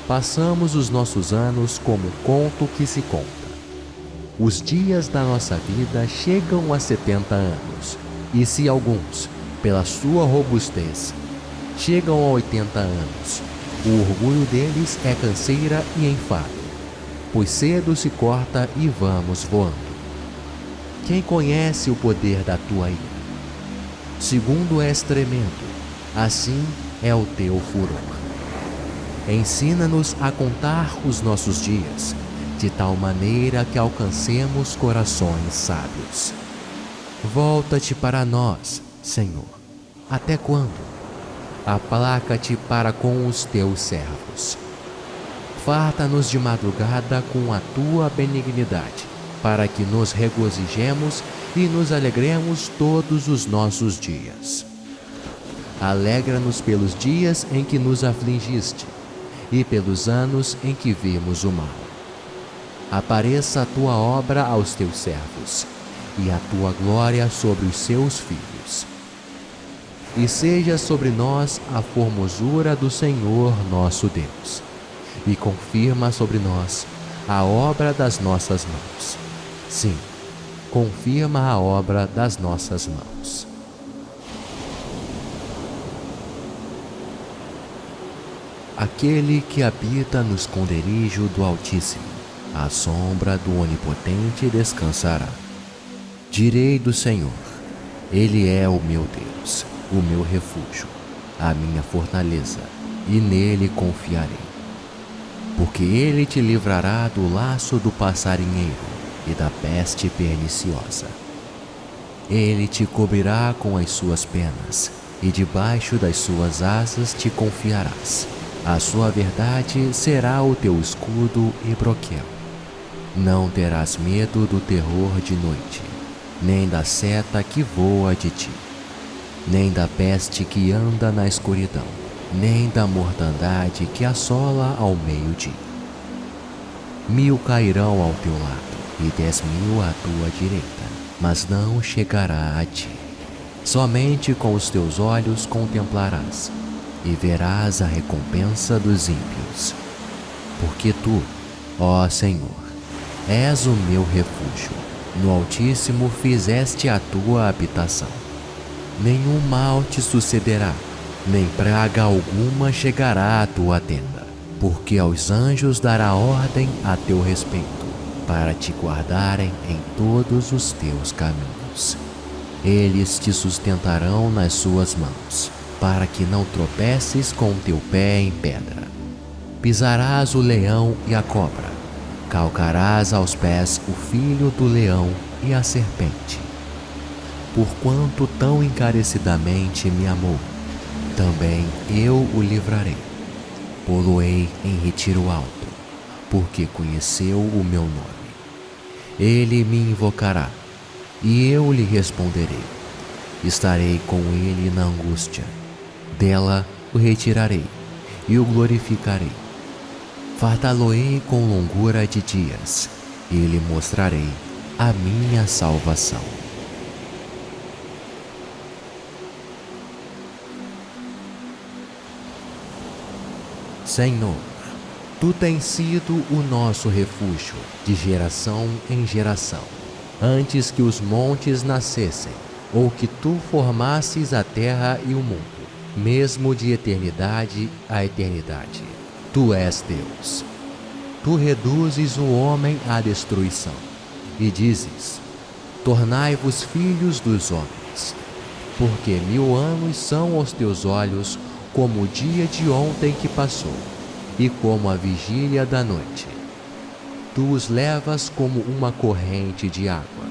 Passamos os nossos anos como conto que se conta. Os dias da nossa vida chegam a 70 anos, e se alguns, pela sua robustez, chegam a 80 anos, o orgulho deles é canseira e enfado, pois cedo se corta e vamos voando. Quem conhece o poder da tua ira? Segundo és tremendo, assim é o teu furor. Ensina-nos a contar os nossos dias, de tal maneira que alcancemos corações sábios. Volta-te para nós, Senhor. Até quando? Aplaca-te para com os teus servos. Farta-nos de madrugada com a tua benignidade, para que nos regozijemos e nos alegremos todos os nossos dias. Alegra-nos pelos dias em que nos afligiste, e pelos anos em que vimos o mal. Apareça a tua obra aos teus servos, e a tua glória sobre os seus filhos. E seja sobre nós a formosura do Senhor nosso Deus, e confirma sobre nós a obra das nossas mãos. Sim, confirma a obra das nossas mãos. Aquele que habita no esconderijo do Altíssimo, à sombra do Onipotente descansará. Direi do Senhor: Ele é o meu Deus, o meu refúgio, a minha fortaleza, e nele confiarei. Porque ele te livrará do laço do passarinheiro e da peste perniciosa. Ele te cobrirá com as suas penas, e debaixo das suas asas te confiarás. A sua verdade será o teu escudo e broquel. Não terás medo do terror de noite, nem da seta que voa de ti, nem da peste que anda na escuridão, nem da mortandade que assola ao meio-dia. 1000 cairão ao teu lado, e 10.000 à tua direita, mas não chegará a ti. Somente com os teus olhos contemplarás, e verás a recompensa dos ímpios. Porque tu, ó Senhor, és o meu refúgio, no Altíssimo fizeste a tua habitação. Nenhum mal te sucederá, nem praga alguma chegará à tua tenda, porque aos anjos dará ordem a teu respeito, para te guardarem em todos os teus caminhos. Eles te sustentarão nas suas mãos, para que não tropeces com o teu pé em pedra. Pisarás o leão e a cobra, calcarás aos pés o filho do leão e a serpente. Porquanto tão encarecidamente me amou, também eu o livrarei. Pô-lo-ei em retiro alto, porque conheceu o meu nome. Ele me invocará, e eu lhe responderei. Estarei com ele na angústia. Dela o retirarei e o glorificarei. Fartá-lo-ei com longura de dias, e lhe mostrarei a minha salvação. Senhor, tu tens sido o nosso refúgio de geração em geração, antes que os montes nascessem, ou que tu formasses a terra e o mundo. Mesmo de eternidade a eternidade, tu és Deus. Tu reduzes o homem à destruição, e dizes: tornai-vos filhos dos homens, porque 1000 anos são aos teus olhos como o dia de ontem que passou, e como a vigília da noite. Tu os levas como uma corrente de água.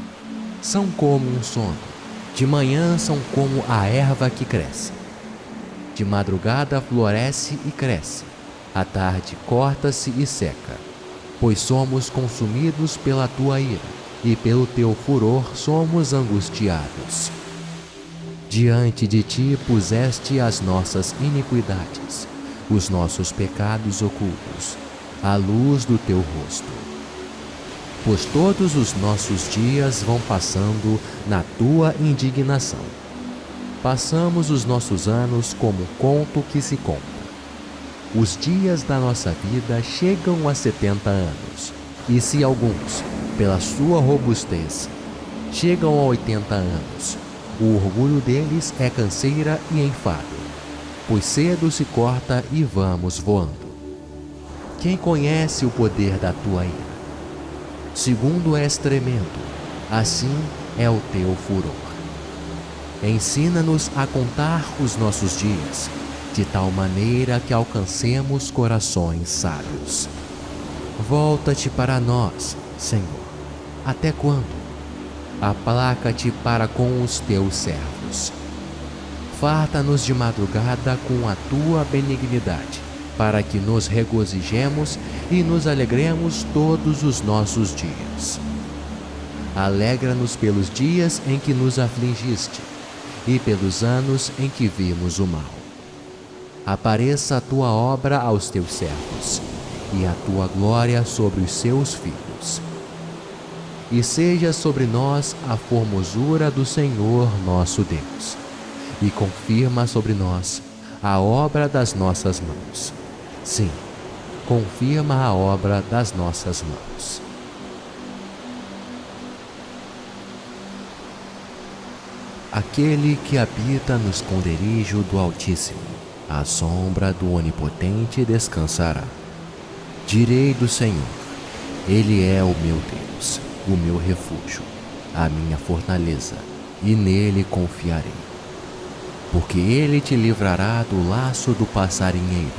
São como um sono, de manhã são como a erva que cresce. De madrugada floresce e cresce, à tarde corta-se e seca, pois somos consumidos pela tua ira, e pelo teu furor somos angustiados. Diante de ti puseste as nossas iniquidades, os nossos pecados ocultos, à luz do teu rosto. Pois todos os nossos dias vão passando na tua indignação. Passamos os nossos anos como um conto que se conta. Os dias da nossa vida chegam a 70 anos, e se alguns, pela sua robustez, chegam a 80 anos, o orgulho deles é canseira e enfado, pois cedo se corta e vamos voando. Quem conhece o poder da tua ira? Segundo és tremendo, assim é o teu furor. Ensina-nos a contar os nossos dias, de tal maneira que alcancemos corações sábios. Volta-te para nós, Senhor. Até quando? Aplaca-te para com os teus servos. Farta-nos de madrugada com a tua benignidade, para que nos regozijemos e nos alegremos todos os nossos dias. Alegra-nos pelos dias em que nos afligiste e pelos anos em que vimos o mal. Apareça a tua obra aos teus servos e a tua glória sobre os seus filhos. E seja sobre nós a formosura do Senhor nosso Deus, e confirma sobre nós a obra das nossas mãos. Sim, confirma a obra das nossas mãos. Aquele que habita no esconderijo do Altíssimo, à sombra do Onipotente descansará. Direi do Senhor: Ele é o meu Deus, o meu refúgio, a minha fortaleza, e nele confiarei. Porque ele te livrará do laço do passarinheiro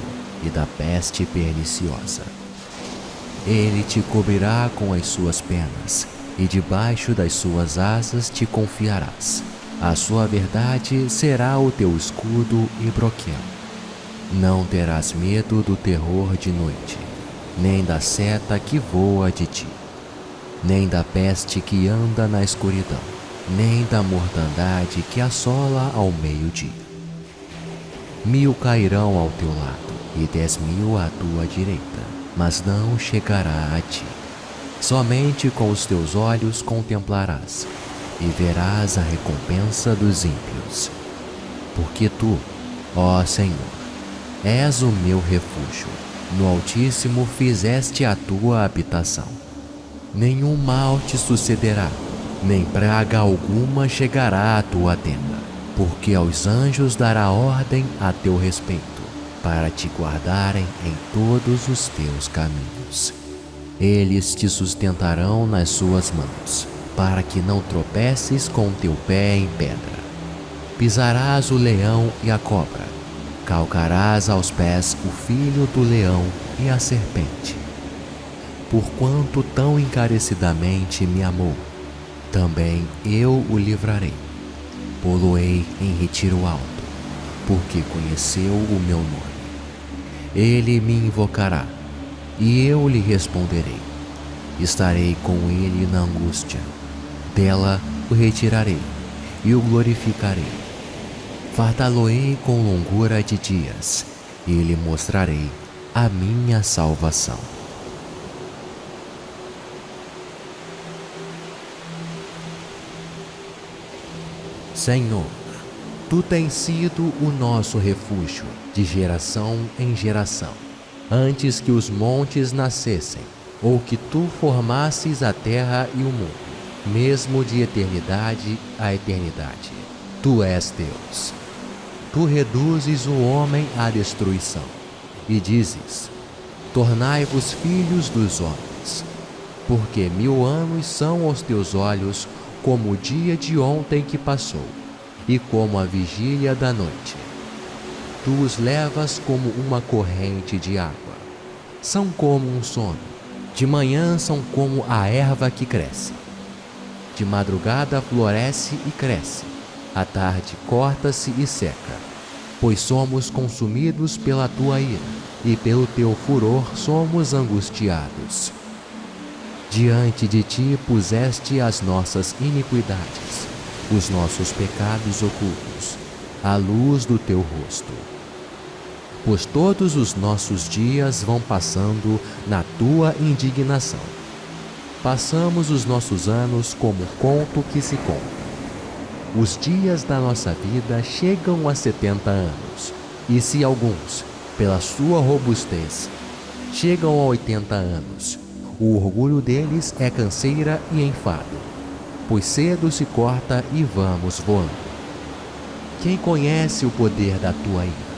e da peste perniciosa. Ele te cobrirá com as suas penas, e debaixo das suas asas te confiarás. A sua verdade será o teu escudo e broquel. Não terás medo do terror de noite, nem da seta que voa de ti, nem da peste que anda na escuridão, nem da mortandade que assola ao meio-dia. 1000 cairão ao teu lado e 10.000 à tua direita, mas não chegará a ti. Somente com os teus olhos contemplarás e verás a recompensa dos ímpios. Porque tu, ó Senhor, és o meu refúgio, no Altíssimo fizeste a tua habitação. Nenhum mal te sucederá, nem praga alguma chegará à tua tenda, porque aos anjos dará ordem a teu respeito, para te guardarem em todos os teus caminhos. Eles te sustentarão nas suas mãos, para que não tropeces com teu pé em pedra. Pisarás o leão e a cobra, calcarás aos pés o filho do leão e a serpente. Porquanto tão encarecidamente me amou, também eu o livrarei. Pô-lo-ei em retiro alto, porque conheceu o meu nome. Ele me invocará, e eu lhe responderei. Estarei com ele na angústia. Dela o retirarei e o glorificarei. Fartá-lo-ei com longura de dias, e lhe mostrarei a minha salvação. Senhor, tu tens sido o nosso refúgio de geração em geração, antes que os montes nascessem, ou que tu formasses a terra e o mundo, mesmo de eternidade a eternidade. Tu és Deus. Tu reduzes o homem à destruição, e dizes: tornai-vos filhos dos homens, porque 1000 anos são aos teus olhos como o dia de ontem que passou, e como a vigília da noite. Tu os levas como uma corrente de água. São como um sono. De manhã são como a erva que cresce. De madrugada floresce e cresce. À tarde corta-se e seca. Pois somos consumidos pela tua ira, e pelo teu furor somos angustiados. Diante de ti puseste as nossas iniquidades, os nossos pecados ocultos, à luz do teu rosto. Pois todos os nossos dias vão passando na tua indignação. Passamos os nossos anos como conto que se conta. Os dias da nossa vida chegam a 70 anos, e se alguns, pela sua robustez, chegam a 80 anos, o orgulho deles é canseira e enfado, pois cedo se corta e vamos voando. Quem conhece o poder da tua ira?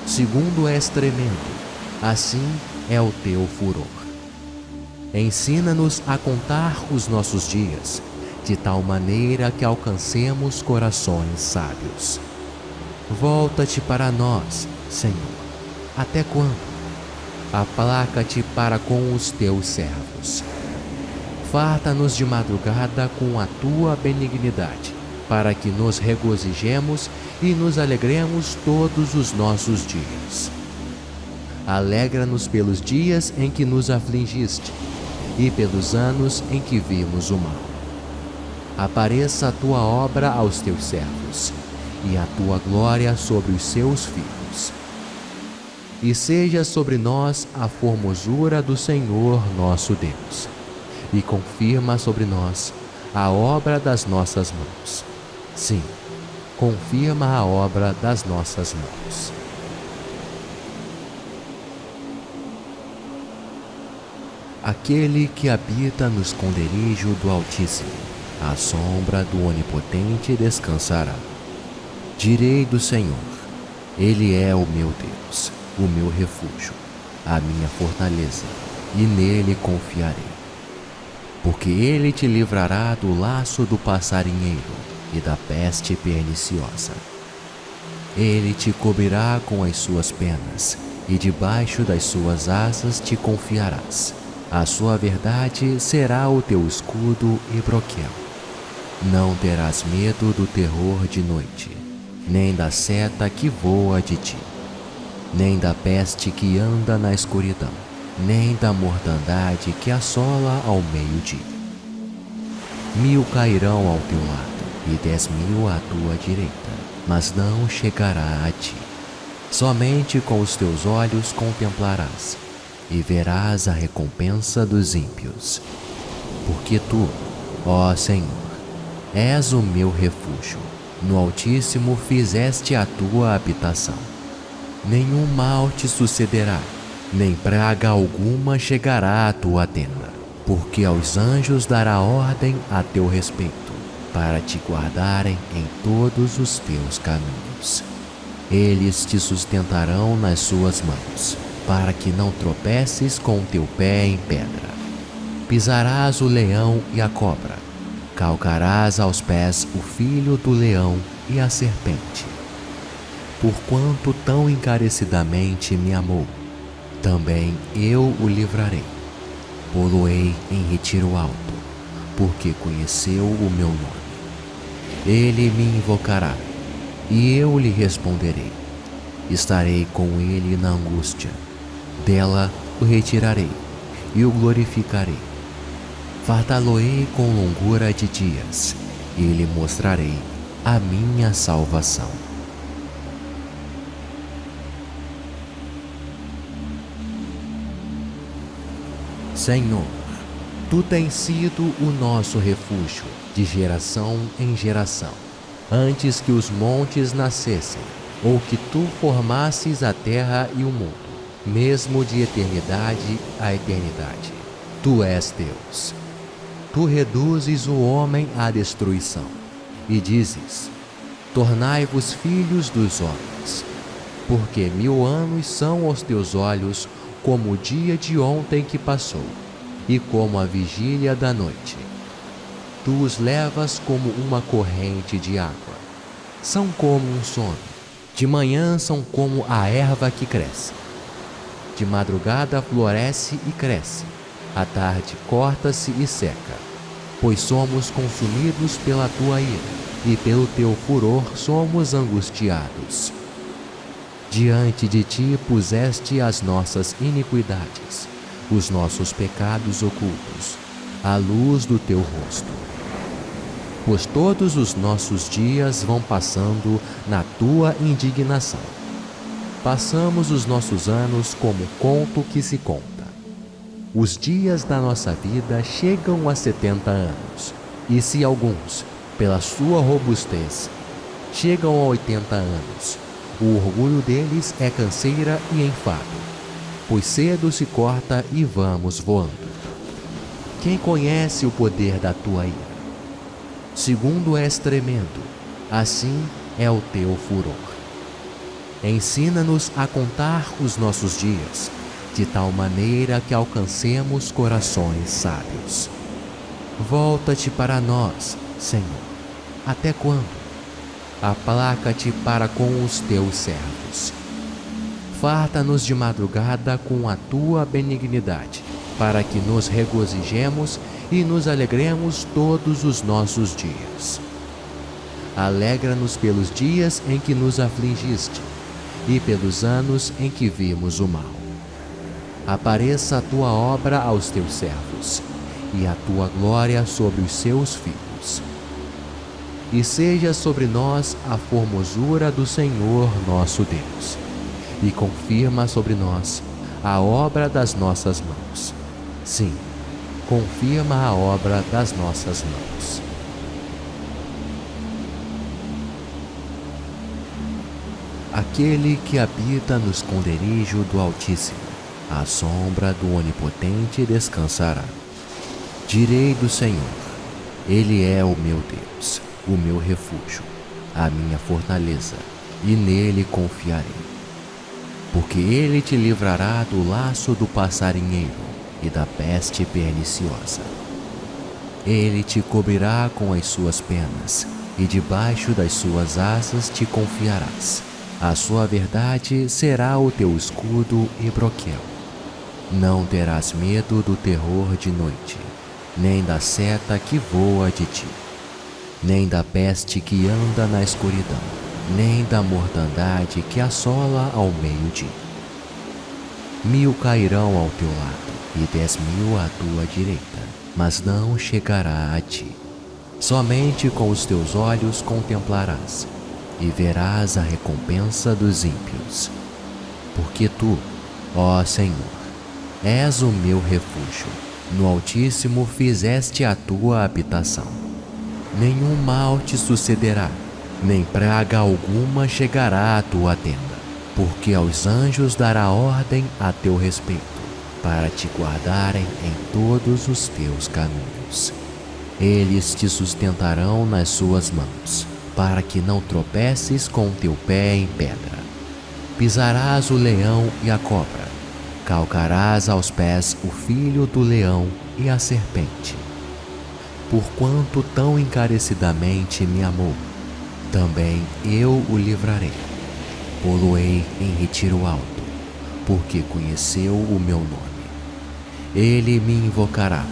Segundo és tremendo, assim é o teu furor. Ensina-nos a contar os nossos dias, de tal maneira que alcancemos corações sábios. Volta-te para nós, Senhor. Até quando? Aplaca-te para com os teus servos. Farta-nos de madrugada com a tua benignidade, para que nos regozijemos e nos alegremos todos os nossos dias. Alegra-nos pelos dias em que nos afligiste e pelos anos em que vimos o mal. Apareça a tua obra aos teus servos e a tua glória sobre os seus filhos. E seja sobre nós a formosura do Senhor nosso Deus, e confirma sobre nós a obra das nossas mãos. Sim, confirma a obra das nossas mãos. Aquele que habita no esconderijo do Altíssimo, à sombra do Onipotente descansará. Direi do Senhor: Ele é o meu Deus, o meu refúgio, a minha fortaleza, e nele confiarei. Porque ele te livrará do laço do passarinheiro e da peste perniciosa. Ele te cobrirá com as suas penas, e debaixo das suas asas te confiarás. A sua verdade será o teu escudo e broquel. Não terás medo do terror de noite, nem da seta que voa de ti, nem da peste que anda na escuridão, nem da mortandade que assola ao meio-dia. 1000 cairão ao teu lado e 10.000 à tua direita, mas não chegará a ti. Somente com os teus olhos contemplarás e verás a recompensa dos ímpios. Porque tu, ó Senhor, és o meu refúgio, no Altíssimo fizeste a tua habitação. Nenhum mal te sucederá, nem praga alguma chegará à tua tenda, porque aos anjos dará ordem a teu respeito, para te guardarem em todos os teus caminhos. Eles te sustentarão nas suas mãos, para que não tropeces com o teu pé em pedra. Pisarás o leão e a cobra, calcarás aos pés o filho do leão e a serpente. Porquanto tão encarecidamente me amou, também eu o livrarei. Pô-lo-ei em retiro alto, porque conheceu o meu nome. Ele me invocará, e eu lhe responderei. Estarei com ele na angústia. Dela o retirarei e o glorificarei. Fartá-lo-ei com longura de dias, e lhe mostrarei a minha salvação. Senhor, tu tens sido o nosso refúgio de geração em geração, antes que os montes nascessem, ou que tu formasses a terra e o mundo, mesmo de eternidade a eternidade. Tu és Deus. Tu reduzes o homem à destruição, e dizes: tornai-vos filhos dos homens, porque 1000 anos são aos teus olhos como o dia de ontem que passou, e como a vigília da noite. Tu os levas como uma corrente de água. São como um sono. De manhã são como a erva que cresce. De madrugada floresce e cresce. À tarde corta-se e seca. Pois somos consumidos pela tua ira, e pelo teu furor somos angustiados. Diante de ti puseste as nossas iniquidades, os nossos pecados ocultos, à luz do teu rosto. Pois todos os nossos dias vão passando na tua indignação. Passamos os nossos anos como conto que se conta. Os dias da nossa vida chegam a 70 anos, e se alguns, pela sua robustez, chegam a 80 anos, o orgulho deles é canseira e enfado, pois cedo se corta e vamos voando. Quem conhece o poder da tua ira? Segundo és tremendo, assim é o teu furor. Ensina-nos a contar os nossos dias, de tal maneira que alcancemos corações sábios. Volta-te para nós, Senhor. Até quando? Aplaca-te para com os teus servos. Farta-nos de madrugada com a tua benignidade, para que nos regozijemos e nos alegremos todos os nossos dias. Alegra-nos pelos dias em que nos afligiste e pelos anos em que vimos o mal. Apareça a tua obra aos teus servos e a tua glória sobre os seus filhos. E seja sobre nós a formosura do Senhor nosso Deus, e confirma sobre nós a obra das nossas mãos. Sim, confirma a obra das nossas mãos. Aquele que habita no esconderijo do Altíssimo, à sombra do Onipotente descansará. Direi do Senhor: Ele é o meu Deus, o meu refúgio, a minha fortaleza, e nele confiarei. Porque ele te livrará do laço do passarinheiro e da peste perniciosa. Ele te cobrirá com as suas penas, e debaixo das suas asas te confiarás. A sua verdade será o teu escudo e broquel. Não terás medo do terror de noite, nem da seta que voa de ti, nem da peste que anda na escuridão, nem da mortandade que assola ao meio-dia. 1000 cairão ao teu lado e 10.000 à tua direita, mas não chegará a ti. Somente com os teus olhos contemplarás e verás a recompensa dos ímpios. Porque tu, ó Senhor, és o meu refúgio, no Altíssimo fizeste a tua habitação. Nenhum mal te sucederá, nem praga alguma chegará à tua tenda, porque aos anjos dará ordem a teu respeito, para te guardarem em todos os teus caminhos. Eles te sustentarão nas suas mãos, para que não tropeces com teu pé em pedra. Pisarás o leão e a cobra, calcarás aos pés o filho do leão e a serpente. Porquanto tão encarecidamente me amou, também eu o livrarei. Pô-lo-ei em retiro alto, porque conheceu o meu nome. Ele me invocará,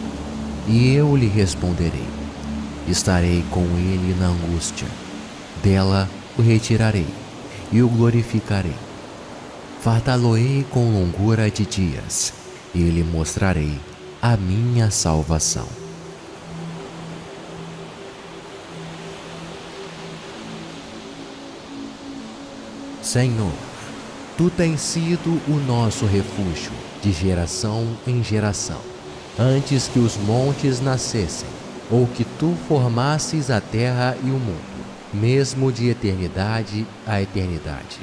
e eu lhe responderei. Estarei com ele na angústia. Dela o retirarei e o glorificarei. Fartá-lo-ei com longura de dias, e lhe mostrarei a minha salvação. Senhor, tu tens sido o nosso refúgio de geração em geração, antes que os montes nascessem, ou que tu formasses a terra e o mundo, mesmo de eternidade a eternidade.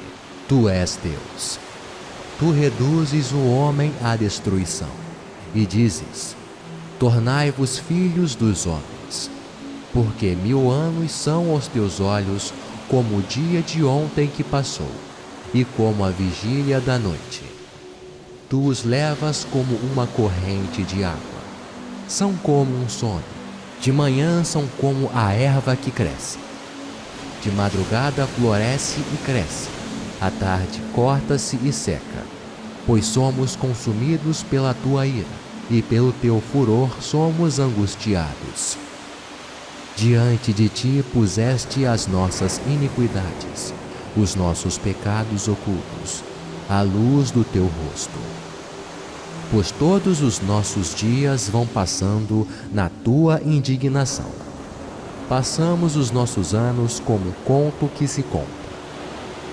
Tu és Deus. Tu reduzes o homem à destruição, e dizes: tornai-vos filhos dos homens. Porque 1000 anos são aos teus olhos como o dia de ontem que passou, e como a vigília da noite. Tu os levas como uma corrente de água. São como um sonho. De manhã são como a erva que cresce. De madrugada floresce e cresce. À tarde corta-se e seca. Pois somos consumidos pela tua ira, e pelo teu furor somos angustiados. Diante de ti puseste as nossas iniquidades, os nossos pecados ocultos, à luz do teu rosto. pois todos os nossos dias vão passando na tua indignação. Passamos os nossos anos como um conto que se conta.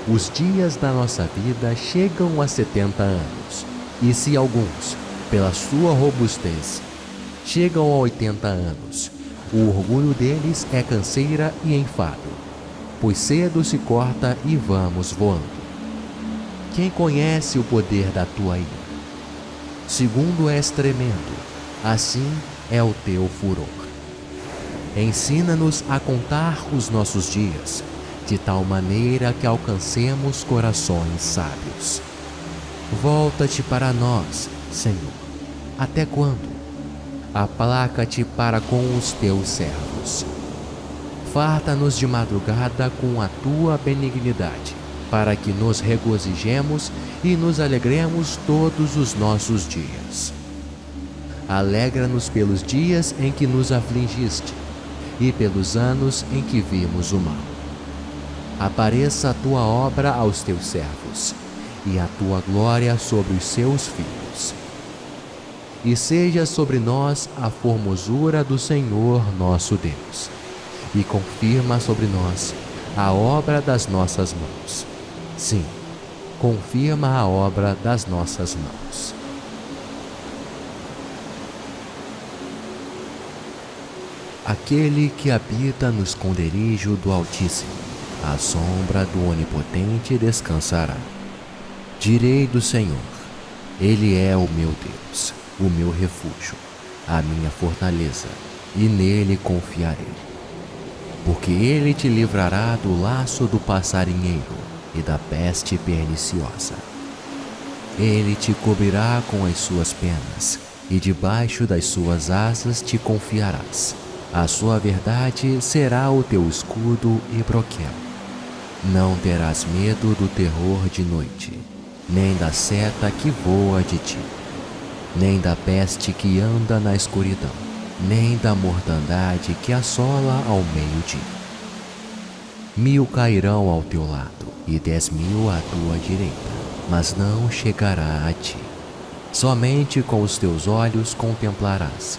Os dias da nossa vida chegam a 70 anos, e se alguns, pela sua robustez, chegam a 80 anos, o orgulho deles é canseira e enfado, pois cedo se corta e vamos voando. Quem conhece o poder da tua ira? Segundo és tremendo, assim é o teu furor. Ensina-nos a contar os nossos dias, de tal maneira que alcancemos corações sábios. Volta-te para nós, Senhor. Até quando? Aplaca-te para com os teus servos. Farta-nos de madrugada com a tua benignidade, para que nos regozijemos e nos alegremos todos os nossos dias. Alegra-nos pelos dias em que nos afligiste e pelos anos em que vimos o mal. Apareça a tua obra aos teus servos e a tua glória sobre os seus filhos. E seja sobre nós a formosura do Senhor nosso Deus, e confirma sobre nós a obra das nossas mãos. Sim, confirma a obra das nossas mãos. Aquele que habita no esconderijo do Altíssimo, à sombra do Onipotente descansará. Direi do Senhor: Ele é o meu Deus, o meu refúgio, a minha fortaleza, e nele confiarei. Porque ele te livrará do laço do passarinheiro e da peste perniciosa. Ele te cobrirá com as suas penas, e debaixo das suas asas te confiarás. A sua verdade será o teu escudo e broquel. Não terás medo do terror de noite, nem da seta que voa de ti, nem da peste que anda na escuridão, nem da mortandade que assola ao meio-dia. 1000 cairão ao teu lado e 10.000 à tua direita, mas não chegará a ti. Somente com os teus olhos contemplarás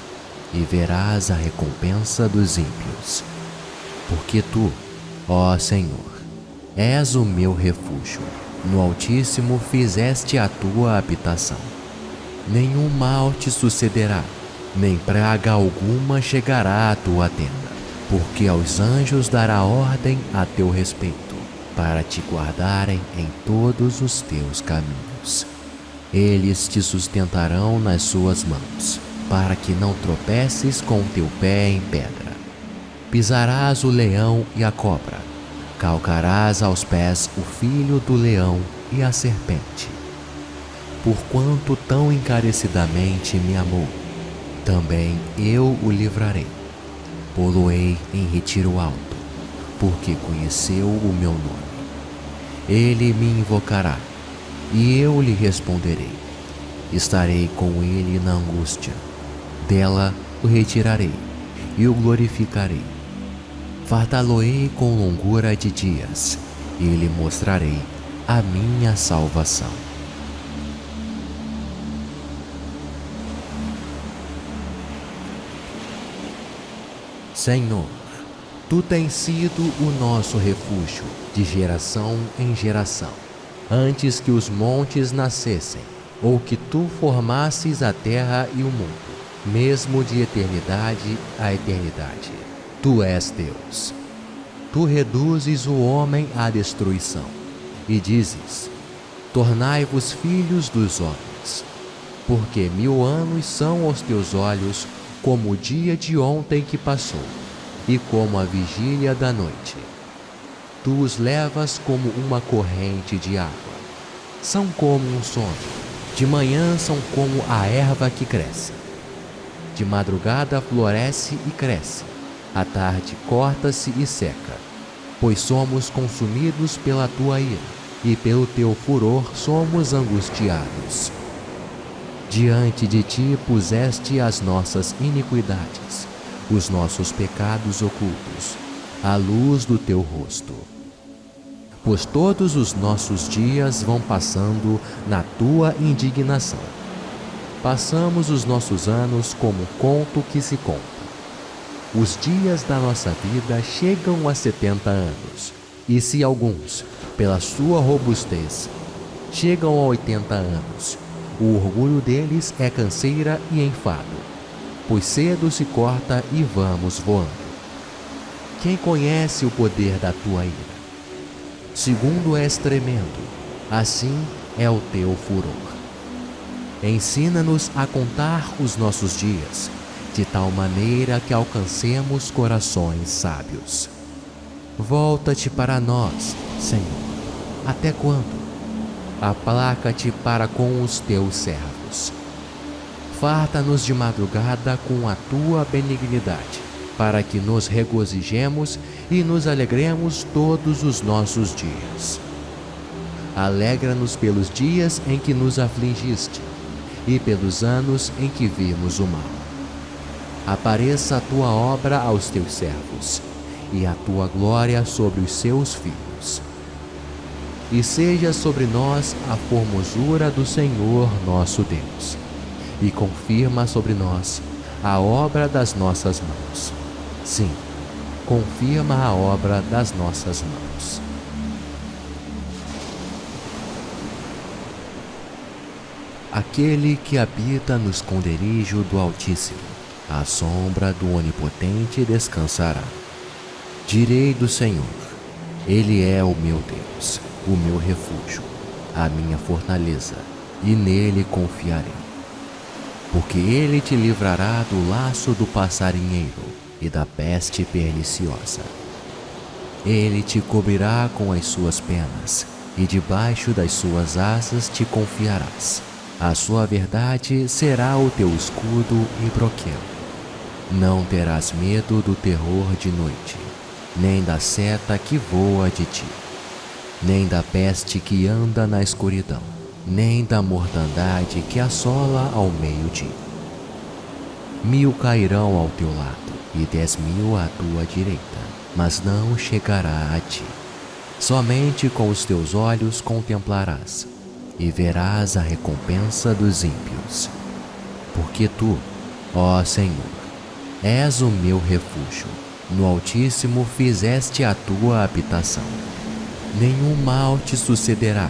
e verás a recompensa dos ímpios. Porque tu, ó Senhor, és o meu refúgio, no Altíssimo fizeste a tua habitação. Nenhum mal te sucederá, nem praga alguma chegará à tua tenda, porque aos anjos dará ordem a teu respeito, para te guardarem em todos os teus caminhos. Eles te sustentarão nas suas mãos, para que não tropeces com teu pé em pedra. Pisarás o leão e a cobra, calcarás aos pés o filho do leão e a serpente. Porquanto tão encarecidamente me amou, também eu o livrarei. Pô-lo-ei em retiro alto, porque conheceu o meu nome. Ele me invocará, e eu lhe responderei. Estarei com ele na angústia. Dela o retirarei e o glorificarei. Fartá-lo-ei com longura de dias, e lhe mostrarei a minha salvação. Senhor, tu tens sido o nosso refúgio de geração em geração, antes que os montes nascessem, ou que tu formasses a terra e o mundo, mesmo de eternidade a eternidade. Tu és Deus. Tu reduzes o homem à destruição, e dizes: tornai-vos filhos dos homens. Porque 1000 anos são aos teus olhos como o dia de ontem que passou, e como a vigília da noite. Tu os levas como uma corrente de água. São como um sono. De manhã são como a erva que cresce. De madrugada floresce e cresce. À tarde corta-se e seca. Pois somos consumidos pela tua ira, e pelo teu furor somos angustiados. Diante de ti puseste as nossas iniquidades, os nossos pecados ocultos, à luz do teu rosto. Pois todos os nossos dias vão passando na tua indignação. Passamos os nossos anos como conto que se conta. Os dias da nossa vida chegam a 70 anos, e se alguns, pela sua robustez, chegam a 80 anos, o orgulho deles é canseira e enfado, pois cedo se corta e vamos voando. Quem conhece o poder da tua ira? Segundo és tremendo, assim é o teu furor. Ensina-nos a contar os nossos dias, de tal maneira que alcancemos corações sábios. Volta-te para nós, Senhor. Até quando? Aplaca-te para com os teus servos. Farta-nos de madrugada com a tua benignidade, para que nos regozijemos e nos alegremos todos os nossos dias. Alegra-nos pelos dias em que nos afligiste e pelos anos em que vimos o mal. Apareça a tua obra aos teus servos e a tua glória sobre os seus filhos. E seja sobre nós a formosura do Senhor nosso Deus, e confirma sobre nós a obra das nossas mãos. Sim, confirma a obra das nossas mãos. Aquele que habita no esconderijo do Altíssimo, à sombra do Onipotente descansará. Direi do Senhor: Ele é o meu Deus, o meu refúgio, a minha fortaleza, e nele confiarei. Porque ele te livrará do laço do passarinheiro e da peste perniciosa. Ele te cobrirá com as suas penas, e debaixo das suas asas te confiarás. A sua verdade será o teu escudo e broquel. Não terás medo do terror de noite, nem da seta que voa de ti, nem da peste que anda na escuridão, nem da mortandade que assola ao meio-dia. 1000 cairão ao teu lado e 10.000 à tua direita, mas não chegará a ti. Somente com os teus olhos contemplarás e verás a recompensa dos ímpios. Porque tu, ó Senhor, és o meu refúgio, no Altíssimo fizeste a tua habitação. Nenhum mal te sucederá,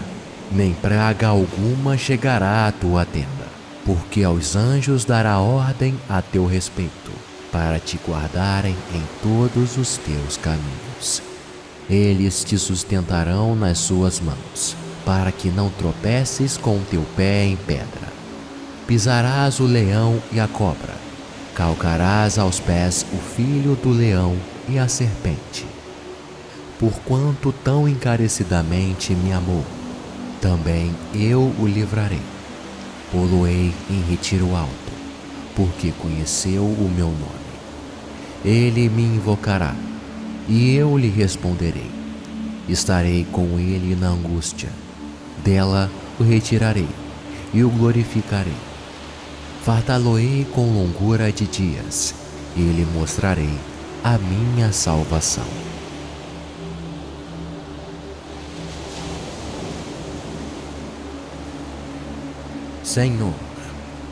nem praga alguma chegará à tua tenda, porque aos anjos dará ordem a teu respeito, para te guardarem em todos os teus caminhos. Eles te sustentarão nas suas mãos, para que não tropeces com o teu pé em pedra. Pisarás o leão e a cobra, calcarás aos pés o filho do leão e a serpente. Porquanto tão encarecidamente me amou, também eu o livrarei. Pô-lo-ei em retiro alto, porque conheceu o meu nome. Ele me invocará, e eu lhe responderei. Estarei com ele na angústia. Dela o retirarei e o glorificarei. Fartá-lo-ei com longura de dias, e lhe mostrarei a minha salvação. Senhor,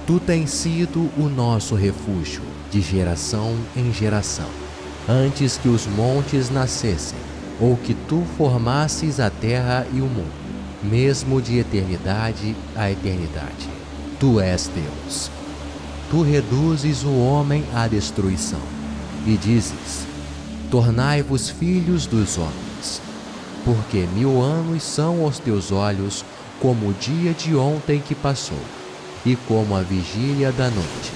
tu tens sido o nosso refúgio de geração em geração, antes que os montes nascessem, ou que tu formasses a terra e o mundo, mesmo de eternidade a eternidade. Tu és Deus. Tu reduzes o homem à destruição, e dizes: tornai-vos filhos dos homens. Porque 1000 anos são aos teus olhos como o dia de ontem que passou, e como a vigília da noite.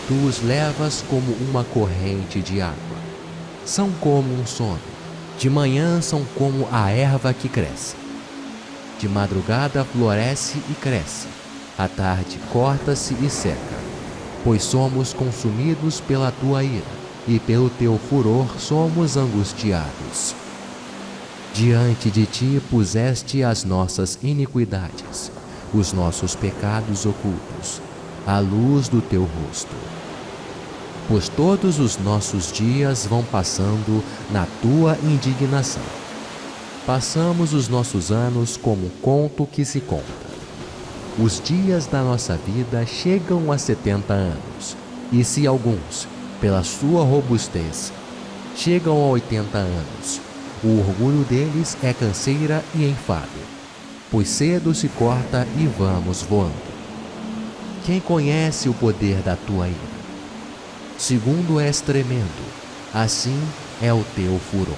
Tu os levas como uma corrente de água. São como um sono. De manhã são como a erva que cresce. De madrugada floresce e cresce. À tarde corta-se e seca. Pois somos consumidos pela tua ira, e pelo teu furor somos angustiados. Diante de ti puseste as nossas iniquidades, os nossos pecados ocultos, à luz do teu rosto. Pois todos os nossos dias vão passando na tua indignação. Passamos os nossos anos como um conto que se conta. Os dias da nossa vida chegam a 70 anos, e se alguns, pela sua robustez, chegam a 80 anos, o orgulho deles é canseira e enfado, pois cedo se corta e vamos voando. Quem conhece o poder da tua ira? Segundo és tremendo, assim é o teu furor.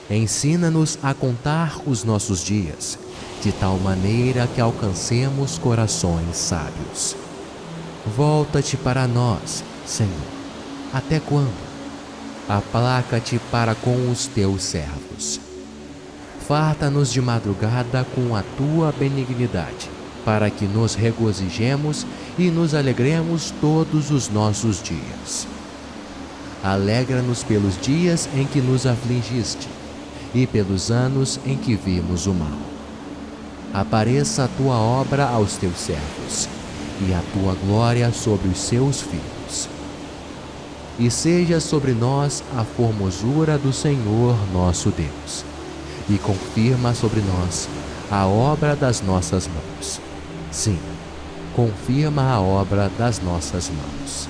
Ensina-nos a contar os nossos dias, de tal maneira que alcancemos corações sábios. Volta-te para nós, Senhor. Até quando? Aplaca-te para com os teus servos. Farta-nos de madrugada com a tua benignidade, para que nos regozijemos e nos alegremos todos os nossos dias. Alegra-nos pelos dias em que nos afligiste, e pelos anos em que vimos o mal. Apareça a tua obra aos teus servos, e a tua glória sobre os seus filhos. E seja sobre nós a formosura do Senhor nosso Deus, e confirma sobre nós a obra das nossas mãos. Sim, confirma a obra das nossas mãos.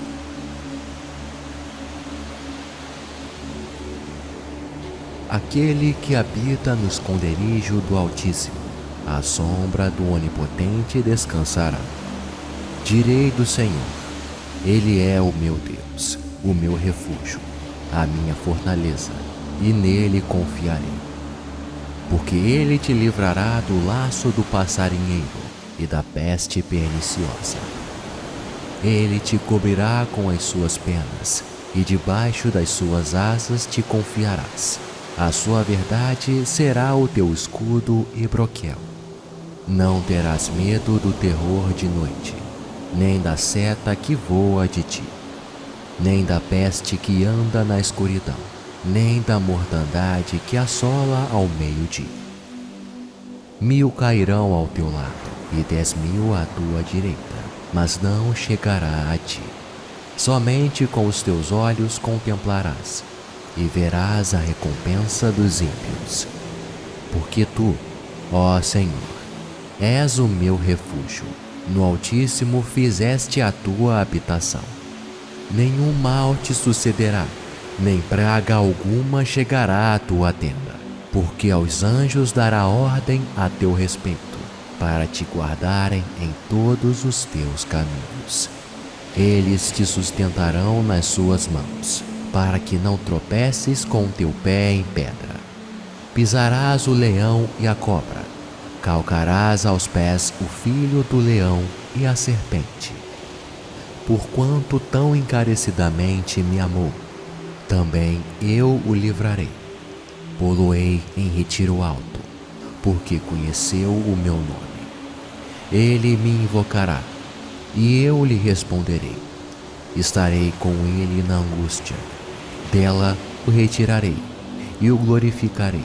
Aquele que habita no esconderijo do Altíssimo, à sombra do Onipotente descansará. Direi do Senhor: Ele é o meu Deus, o meu refúgio, a minha fortaleza, e nele confiarei. Porque ele te livrará do laço do passarinheiro e da peste perniciosa. Ele te cobrirá com as suas penas, e debaixo das suas asas te confiarás. A sua verdade será o teu escudo e broquel. Não terás medo do terror de noite, nem da seta que voa de ti, nem da peste que anda na escuridão, nem da mortandade que assola ao meio-dia. 1000 cairão ao teu lado, e 10.000 à tua direita, mas não chegará a ti. Somente com os teus olhos contemplarás, e verás a recompensa dos ímpios. Porque tu, ó Senhor, és o meu refúgio, no Altíssimo fizeste a tua habitação. Nenhum mal te sucederá, nem praga alguma chegará à tua tenda, porque aos anjos dará ordem a teu respeito, para te guardarem em todos os teus caminhos. Eles te sustentarão nas suas mãos, para que não tropeces com o teu pé em pedra. Pisarás o leão e a cobra, calcarás aos pés o filho do leão e a serpente. Porquanto tão encarecidamente me amou, também eu o livrarei. Pô-lo-ei em retiro alto, porque conheceu o meu nome. Ele me invocará, e eu lhe responderei. Estarei com ele na angústia. Dela o retirarei e o glorificarei.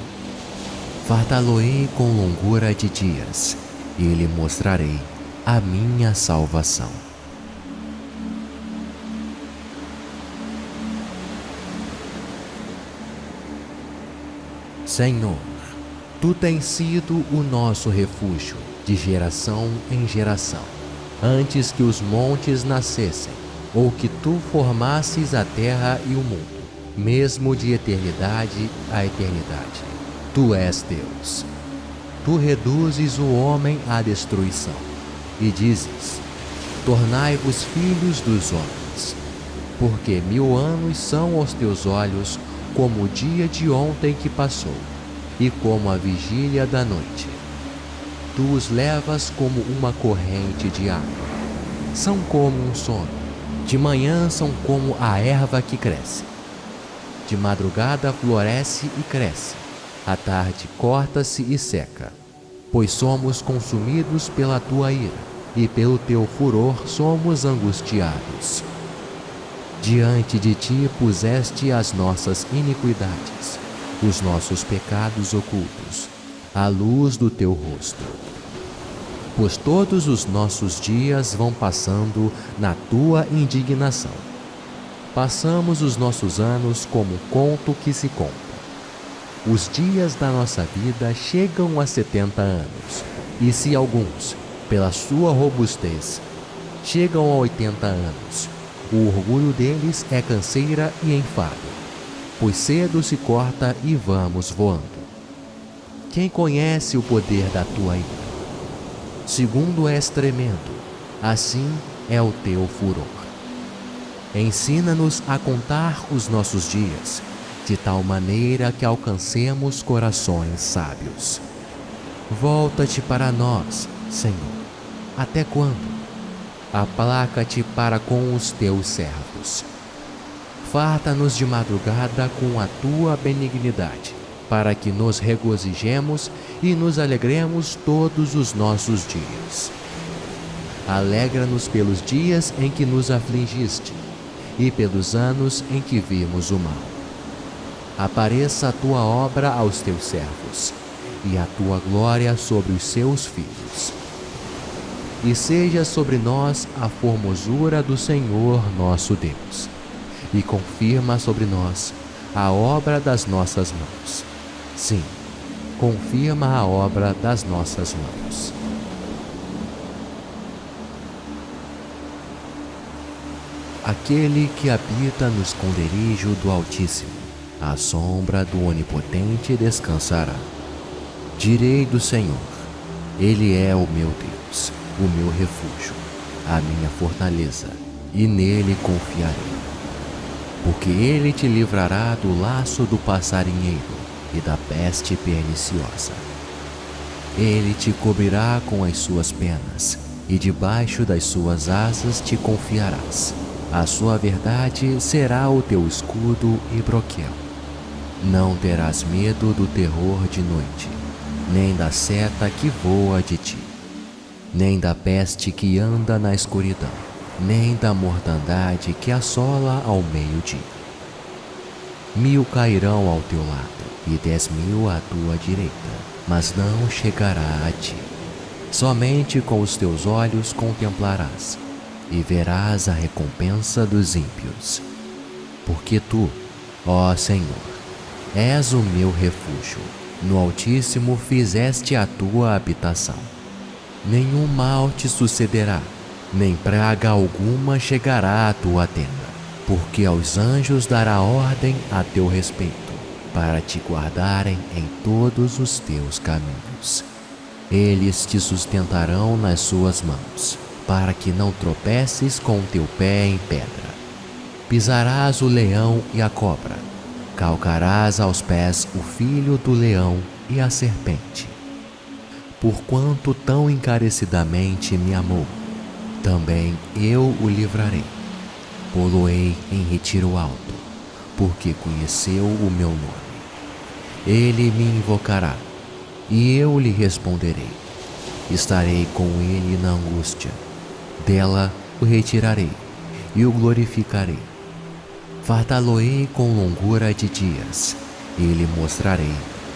Fartá-lo-ei com longura de dias, e lhe mostrarei a minha salvação. Senhor, tu tens sido o nosso refúgio de geração em geração, antes que os montes nascessem, ou que tu formasses a terra e o mundo, mesmo de eternidade a eternidade. Tu és Deus. Tu reduzes o homem à destruição, e dizes: tornai-vos filhos dos homens, porque 1000 anos são aos teus olhos como o dia de ontem que passou, e como a vigília da noite. Tu os levas como uma corrente de água. São como um sono. De manhã são como a erva que cresce. De madrugada floresce e cresce. À tarde corta-se e seca. Pois somos consumidos pela tua ira, e pelo teu furor somos angustiados. Diante de ti puseste as nossas iniquidades, os nossos pecados ocultos, à luz do teu rosto. Pois todos os nossos dias vão passando na tua indignação. Passamos os nossos anos como um conto que se conta. Os dias da nossa vida chegam a 70 anos, e se alguns, pela sua robustez, chegam a 80 anos. O orgulho deles é canseira e enfado, pois cedo se corta e vamos voando. Quem conhece o poder da tua ira? Segundo és tremendo, assim é o teu furor. Ensina-nos a contar os nossos dias, de tal maneira que alcancemos corações sábios. Volta-te para nós, Senhor. Até quando? Aplaca-te para com os teus servos. Farta-nos de madrugada com a tua benignidade, para que nos regozijemos e nos alegremos todos os nossos dias. Alegra-nos pelos dias em que nos afligiste e pelos anos em que vimos o mal. Apareça a tua obra aos teus servos e a tua glória sobre os seus filhos. E seja sobre nós a formosura do Senhor nosso Deus, e confirma sobre nós a obra das nossas mãos. Sim, confirma a obra das nossas mãos. Aquele que habita no esconderijo do Altíssimo, à sombra do Onipotente descansará. Direi do Senhor: Ele é o meu Deus, o meu refúgio, a minha fortaleza, e nele confiarei. Porque ele te livrará do laço do passarinheiro e da peste perniciosa. Ele te cobrirá com as suas penas, e debaixo das suas asas te confiarás. A sua verdade será o teu escudo e broquel. Não terás medo do terror de noite, nem da seta que voa de ti, nem da peste que anda na escuridão, nem da mortandade que assola ao meio-dia. 1000 cairão ao teu lado e 10.000 à tua direita, mas não chegará a ti. Somente com os teus olhos contemplarás e verás a recompensa dos ímpios. Porque tu, ó Senhor, és o meu refúgio, no Altíssimo fizeste a tua habitação. Nenhum mal te sucederá, nem praga alguma chegará à tua tenda, porque aos anjos dará ordem a teu respeito, para te guardarem em todos os teus caminhos. Eles te sustentarão nas suas mãos, para que não tropeces com o teu pé em pedra. Pisarás o leão e a cobra, calcarás aos pés o filho do leão e a serpente. Porquanto tão encarecidamente me amou, também eu o livrarei. Pô-lo-ei em retiro alto, porque conheceu o meu nome. Ele me invocará, e eu lhe responderei. Estarei com ele na angústia. Dela o retirarei e o glorificarei. Fartá-lo-ei com longura de dias, e lhe mostrarei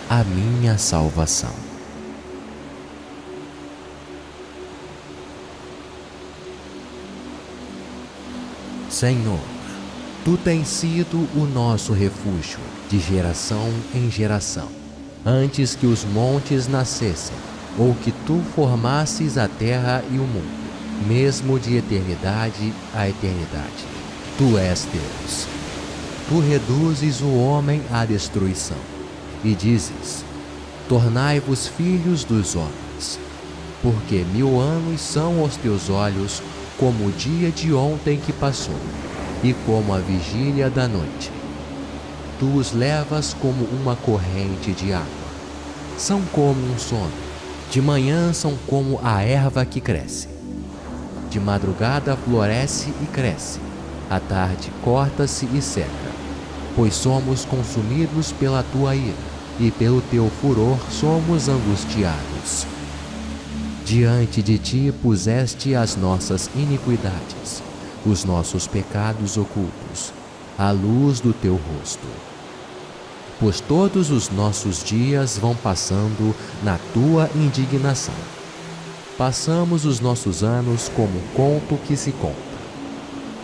a minha salvação. Senhor, tu tens sido o nosso refúgio de geração em geração, antes que os montes nascessem, ou que tu formasses a terra e o mundo, mesmo de eternidade a eternidade. Tu és Deus. Tu reduzes o homem à destruição, e dizes: tornai-vos filhos dos homens, porque 1000 anos são aos teus olhos como o dia de ontem que passou, e como a vigília da noite. Tu os levas como uma corrente de água. São como um sono. De manhã são como a erva que cresce. De madrugada floresce e cresce. À tarde corta-se e seca. Pois somos consumidos pela tua ira, e pelo teu furor somos angustiados. Diante de ti puseste as nossas iniquidades, os nossos pecados ocultos, à luz do teu rosto. Pois todos os nossos dias vão passando na tua indignação. Passamos os nossos anos como um conto que se conta.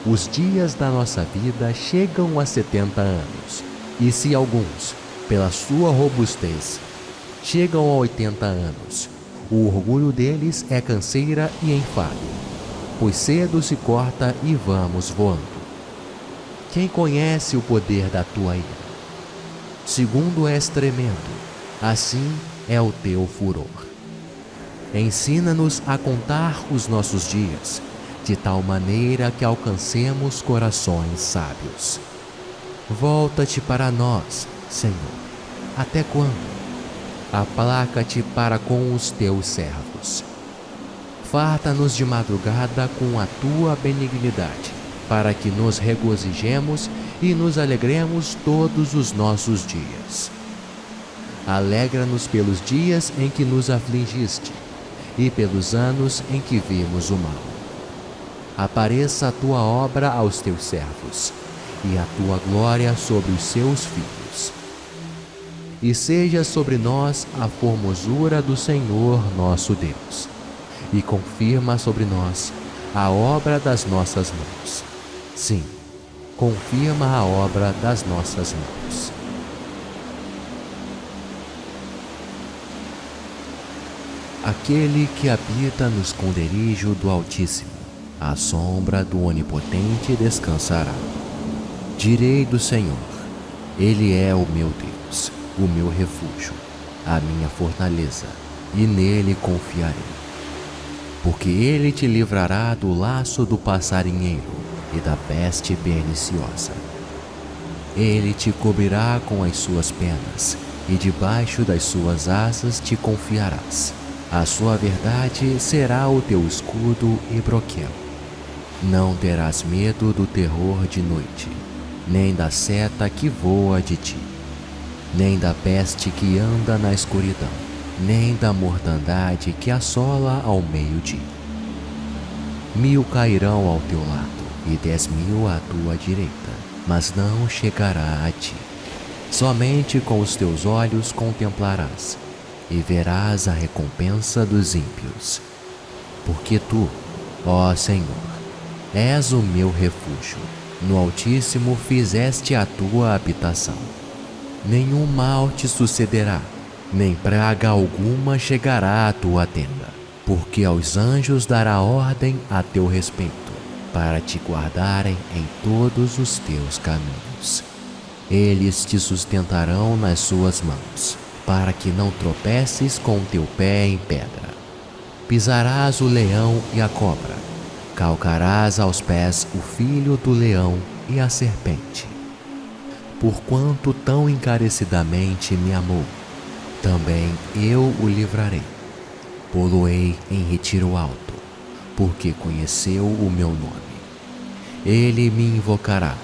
Os dias da nossa vida chegam a 70 anos, e se alguns, pela sua robustez, chegam a 80 anos, O orgulho deles é canseira e enfado, pois cedo se corta e vamos voando. Quem conhece o poder da tua ira? Segundo és tremendo, assim é o teu furor. Ensina-nos a contar os nossos dias, de tal maneira que alcancemos corações sábios. Volta-te para nós, Senhor. Até quando? Aplaca-te para com os teus servos. Farta-nos de madrugada com a tua benignidade, para que nos regozijemos e nos alegremos todos os nossos dias. Alegra-nos pelos dias em que nos afligiste e pelos anos em que vimos o mal. Apareça a tua obra aos teus servos e a tua glória sobre os seus filhos. E seja sobre nós a formosura do Senhor nosso Deus, e confirma sobre nós a obra das nossas mãos. Sim, confirma a obra das nossas mãos. Aquele que habita no esconderijo do Altíssimo, à sombra do Onipotente descansará. Direi do Senhor: Ele é o meu Deus, o meu refúgio, a minha fortaleza, e nele confiarei. Porque ele te livrará do laço do passarinheiro e da peste perniciosa. Ele te cobrirá com as suas penas, e debaixo das suas asas te confiarás. A sua verdade será o teu escudo e broquel. Não terás medo do terror de noite, nem da seta que voa de ti, nem da peste que anda na escuridão, nem da mortandade que assola ao meio-dia. 1000 cairão ao teu lado e 10.000 à tua direita, mas não chegará a ti. Somente com os teus olhos contemplarás e verás a recompensa dos ímpios. Porque tu, ó Senhor, és o meu refúgio, no Altíssimo fizeste a tua habitação. Nenhum mal te sucederá, nem praga alguma chegará à tua tenda, porque aos anjos dará ordem a teu respeito, para te guardarem em todos os teus caminhos. Eles te sustentarão nas suas mãos, para que não tropeces com o teu pé em pedra. Pisarás o leão e a cobra, calcarás aos pés o filho do leão e a serpente. Porquanto tão encarecidamente me amou, também eu o livrarei. Pô-lo-ei em retiro alto, porque conheceu o meu nome. Ele me invocará,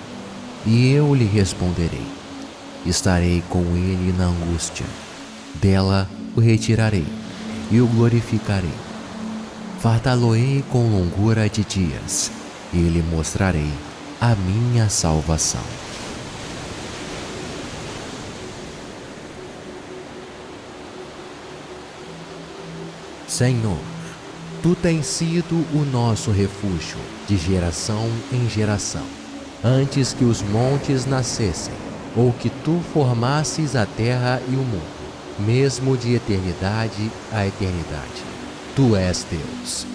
e eu lhe responderei. Estarei com ele na angústia. Dela o retirarei e o glorificarei. Fartá-lo-ei com longura de dias, e lhe mostrarei a minha salvação. Senhor, tu tens sido o nosso refúgio de geração em geração. Antes que os montes nascessem, ou que tu formasses a terra e o mundo, mesmo de eternidade a eternidade, tu és Deus.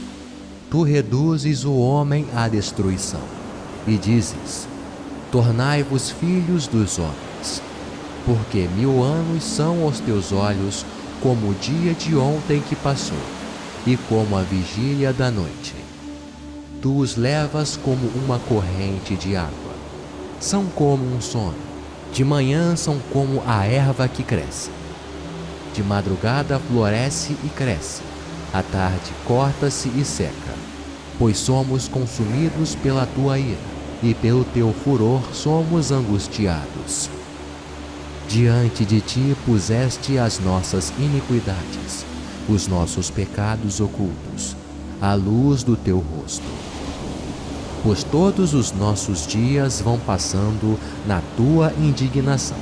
Tu reduzes o homem à destruição, e dizes: tornai-vos filhos dos homens, porque 1000 anos são aos teus olhos como o dia de ontem que passou, e como a vigília da noite. Tu os levas como uma corrente de água. São como um sono. De manhã são como a erva que cresce. De madrugada floresce e cresce. À tarde corta-se e seca. Pois somos consumidos pela tua ira, e pelo teu furor somos angustiados. Diante de ti puseste as nossas iniquidades, os nossos pecados ocultos, à luz do teu rosto. Pois todos os nossos dias vão passando na tua indignação.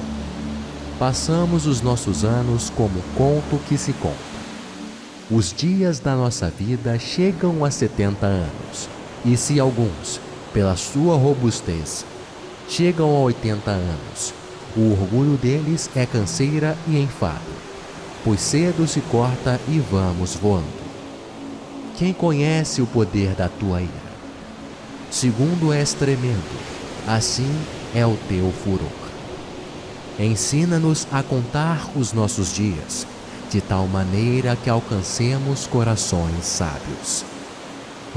Passamos os nossos anos como conto que se conta. Os dias da nossa vida chegam a 70 anos, e se alguns, pela sua robustez, chegam a 80 anos, o orgulho deles é canseira e enfado, pois cedo se corta e vamos voando. Quem conhece o poder da tua ira? Segundo és tremendo, assim é o teu furor. Ensina-nos a contar os nossos dias, de tal maneira que alcancemos corações sábios.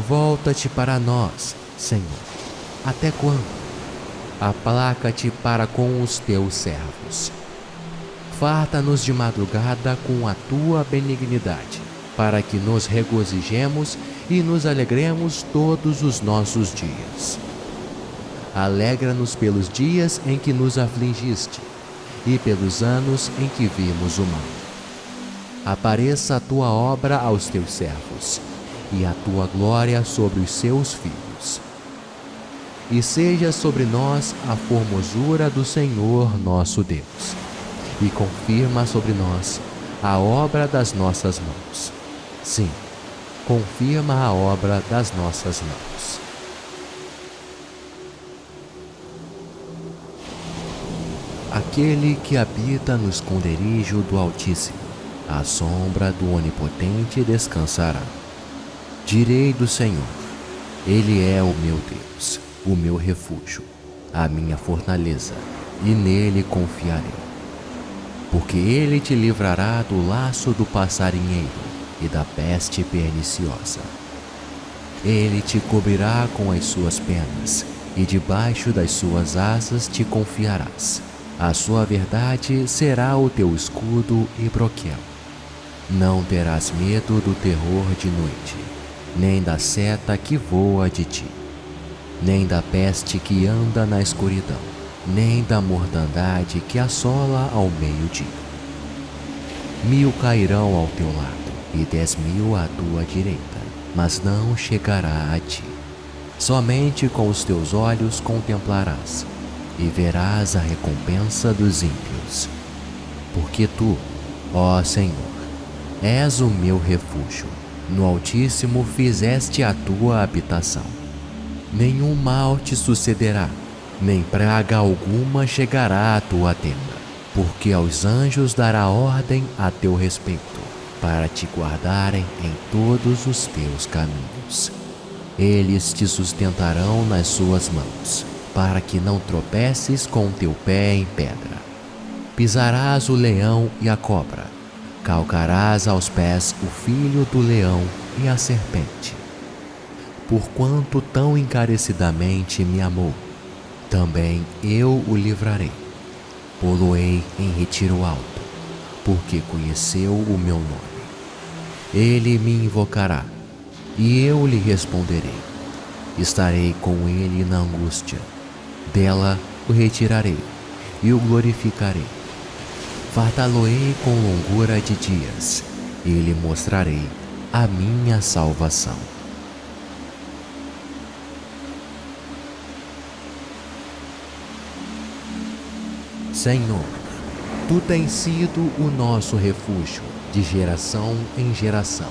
Volta-te para nós, Senhor. Até quando? Aplaca-te para com os teus servos. Farta-nos de madrugada com a tua benignidade, para que nos regozijemos e nos alegremos todos os nossos dias. Alegra-nos pelos dias em que nos afligiste e pelos anos em que vimos o mal. Apareça a tua obra aos teus servos e a tua glória sobre os seus filhos. E seja sobre nós a formosura do Senhor nosso Deus, e confirma sobre nós a obra das nossas mãos. Sim, confirma a obra das nossas mãos. Aquele que habita no esconderijo do Altíssimo, à sombra do Onipotente descansará. Direi do Senhor: Ele é o meu Deus, o meu refúgio, a minha fortaleza, e nele confiarei. Porque ele te livrará do laço do passarinheiro e da peste perniciosa. Ele te cobrirá com as suas penas, e debaixo das suas asas te confiarás. A sua verdade será o teu escudo e broquel. Não terás medo do terror de noite, nem da seta que voa de ti, nem da peste que anda na escuridão, nem da mortandade que assola ao meio-dia. 1000 cairão ao teu lado e 10.000 à tua direita, mas não chegará a ti. Somente com os teus olhos contemplarás e verás a recompensa dos ímpios. Porque tu, ó Senhor, és o meu refúgio, no Altíssimo fizeste a tua habitação. Nenhum mal te sucederá, nem praga alguma chegará à tua tenda, porque aos anjos dará ordem a teu respeito, para te guardarem em todos os teus caminhos. Eles te sustentarão nas suas mãos, para que não tropeces com teu pé em pedra. Pisarás o leão e a cobra, calcarás aos pés o filho do leão e a serpente. Porquanto tão encarecidamente me amou, também eu o livrarei. Pô-lo-ei em retiro alto, porque conheceu o meu nome. Ele me invocará, e eu lhe responderei. Estarei com ele na angústia. Dela o retirarei e o glorificarei. Fartá-lo-ei com longura de dias, e lhe mostrarei a minha salvação. Senhor, tu tens sido o nosso refúgio de geração em geração,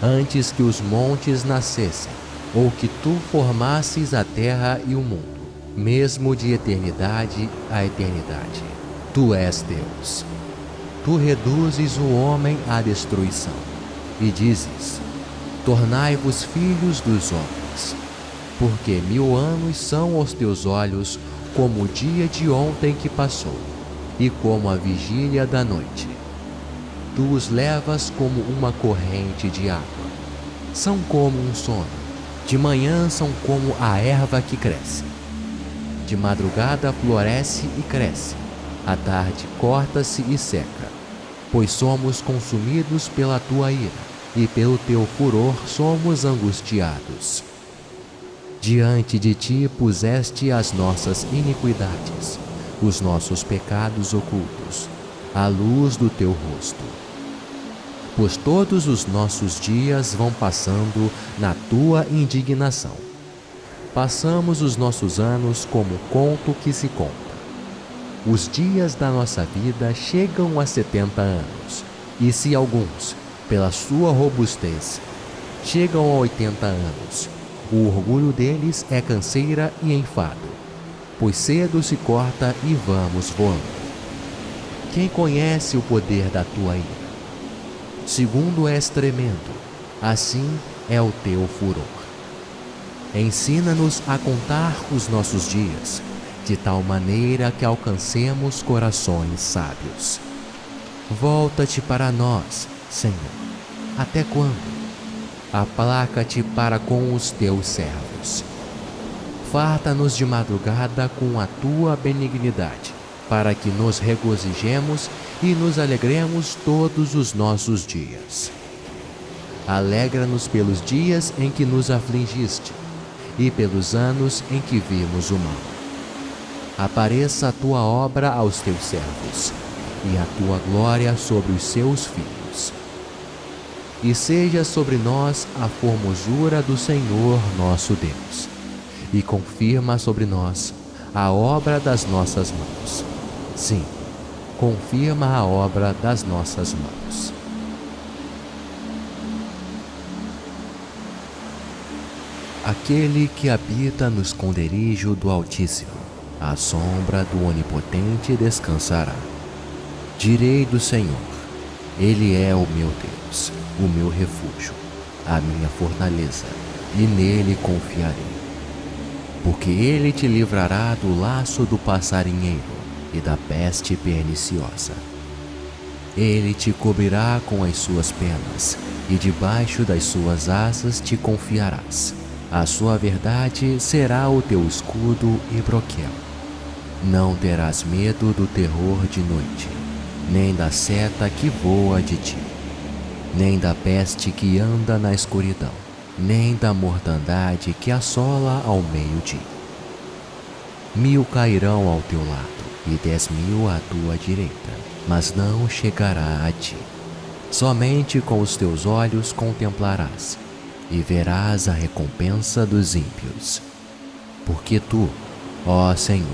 antes que os montes nascessem, ou que tu formasses a terra e o mundo, mesmo de eternidade a eternidade. Tu és Deus. Tu reduzes o homem à destruição, e dizes: tornai-vos filhos dos homens, porque 1000 anos são aos teus olhos como o dia de ontem que passou, e como a vigília da noite. Tu os levas como uma corrente de água. São como um sono. De manhã são como a erva que cresce. De madrugada floresce e cresce. À tarde corta-se e seca. Pois somos consumidos pela tua ira, e pelo teu furor somos angustiados. Diante de ti puseste as nossas iniquidades, os nossos pecados ocultos, à luz do teu rosto. Pois todos os nossos dias vão passando na tua indignação. Passamos os nossos anos como conto que se conta. Os dias da nossa vida chegam a 70 anos, e se alguns, pela sua robustez, chegam a 80 anos, o orgulho deles é canseira e enfado, pois cedo se corta e vamos voando. Quem conhece o poder da tua ira? Segundo és tremendo, assim é o teu furor. Ensina-nos a contar os nossos dias, de tal maneira que alcancemos corações sábios. Volta-te para nós, Senhor. Até quando? Aplaca-te para com os teus servos. Farta-nos de madrugada com a tua benignidade, para que nos regozijemos e nos alegremos todos os nossos dias. Alegra-nos pelos dias em que nos afligiste e pelos anos em que vimos o mal. Apareça a tua obra aos teus servos e a tua glória sobre os seus filhos. E seja sobre nós a formosura do Senhor nosso Deus, e confirma sobre nós a obra das nossas mãos. Sim, confirma a obra das nossas mãos. Aquele que habita no esconderijo do Altíssimo, à sombra do Onipotente descansará. Direi do Senhor: Ele é o meu Deus, o meu refúgio, a minha fortaleza, e nele confiarei. Porque ele te livrará do laço do passarinheiro e da peste perniciosa. Ele te cobrirá com as suas penas, e debaixo das suas asas te confiarás. A sua verdade será o teu escudo e broquel. Não terás medo do terror de noite, nem da seta que voa de dia, nem da peste que anda na escuridão, nem da mortandade que assola ao meio-dia. 1000 cairão ao teu lado e 10.000 à tua direita, mas não chegará a ti. Somente com os teus olhos contemplarás e verás a recompensa dos ímpios. Porque tu, ó Senhor,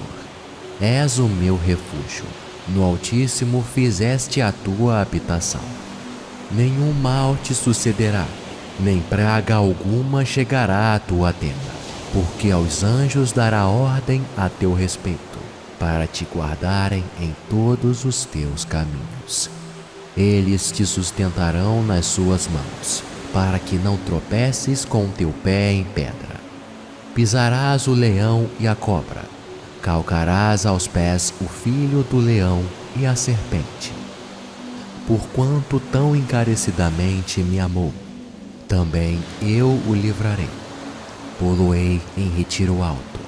és o meu refúgio, no Altíssimo fizeste a tua habitação. Nenhum mal te sucederá, nem praga alguma chegará à tua tenda, porque aos anjos dará ordem a teu respeito, para te guardarem em todos os teus caminhos. Eles te sustentarão nas suas mãos, para que não tropeces com teu pé em pedra. Pisarás o leão e a cobra, calcarás aos pés o filho do leão e a serpente. Porquanto tão encarecidamente me amou, também eu o livrarei. Pô-lo-ei em retiro alto,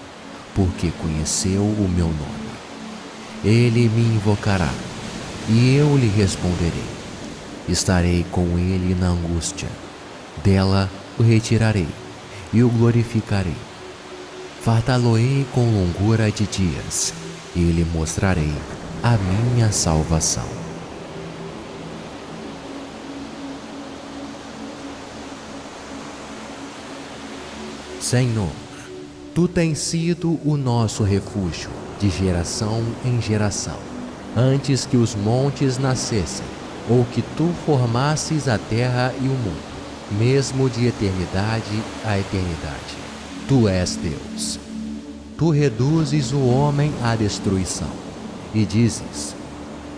porque conheceu o meu nome. Ele me invocará, e eu lhe responderei. Estarei com ele na angústia. Dela o retirarei e o glorificarei. Fartá-lo-ei com longura de dias, e lhe mostrarei a minha salvação. Senhor, tu tens sido o nosso refúgio de geração em geração, antes que os montes nascessem, ou que tu formasses a terra e o mundo, mesmo de eternidade a eternidade. Tu és Deus. Tu reduzes o homem à destruição, e dizes: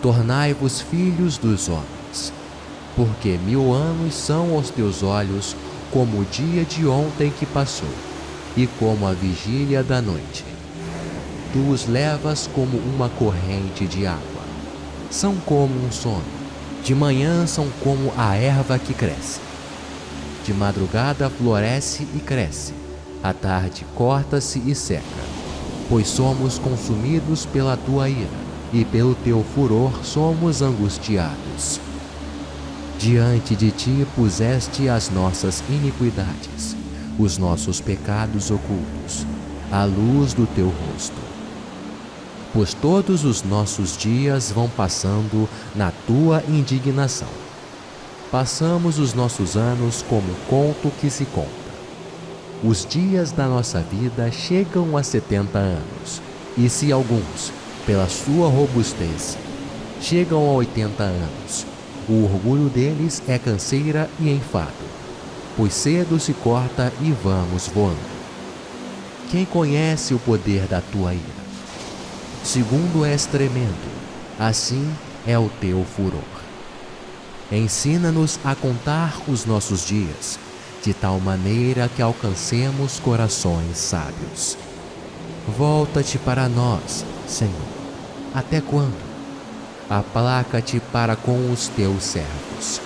tornai-vos filhos dos homens. Porque 1000 anos são aos teus olhos como o dia de ontem que passou, e como a vigília da noite. Tu os levas como uma corrente de água. São como um sono. De manhã são como a erva que cresce. De madrugada floresce e cresce. À tarde corta-se e seca. Pois somos consumidos pela tua ira, e pelo teu furor somos angustiados. Diante de ti puseste as nossas iniquidades, os nossos pecados ocultos, à luz do teu rosto. Pois todos os nossos dias vão passando na tua indignação. Passamos os nossos anos como conto que se conta. Os dias da nossa vida chegam a 70 anos, e se alguns, pela sua robustez, chegam a 80 anos, o orgulho deles é canseira e enfado, pois cedo se corta e vamos voando. Quem conhece o poder da tua ira? Segundo és tremendo, assim é o teu furor. Ensina-nos a contar os nossos dias, de tal maneira que alcancemos corações sábios. Volta-te para nós, Senhor. Até quando? Aplaca-te para com os teus servos.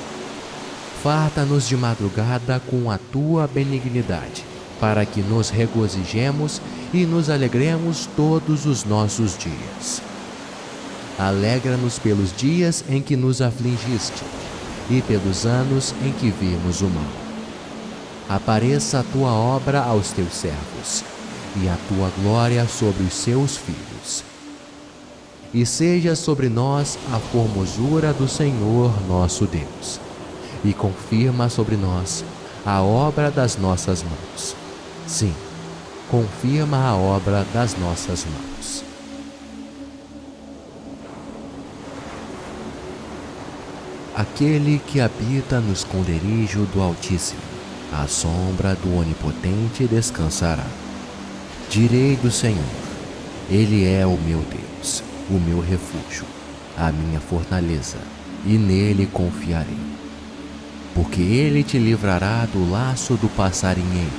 Farta-nos de madrugada com a tua benignidade, para que nos regozijemos e nos alegremos todos os nossos dias. Alegra-nos pelos dias em que nos afligiste e pelos anos em que vimos o mal. Apareça a tua obra aos teus servos e a tua glória sobre os seus filhos. E seja sobre nós a formosura do Senhor nosso Deus, e confirma sobre nós a obra das nossas mãos. Sim, confirma a obra das nossas mãos. Aquele que habita no esconderijo do Altíssimo, à sombra do Onipotente descansará. Direi do Senhor: Ele é o meu Deus, o meu refúgio, a minha fortaleza, e nele confiarei. Porque ele te livrará do laço do passarinheiro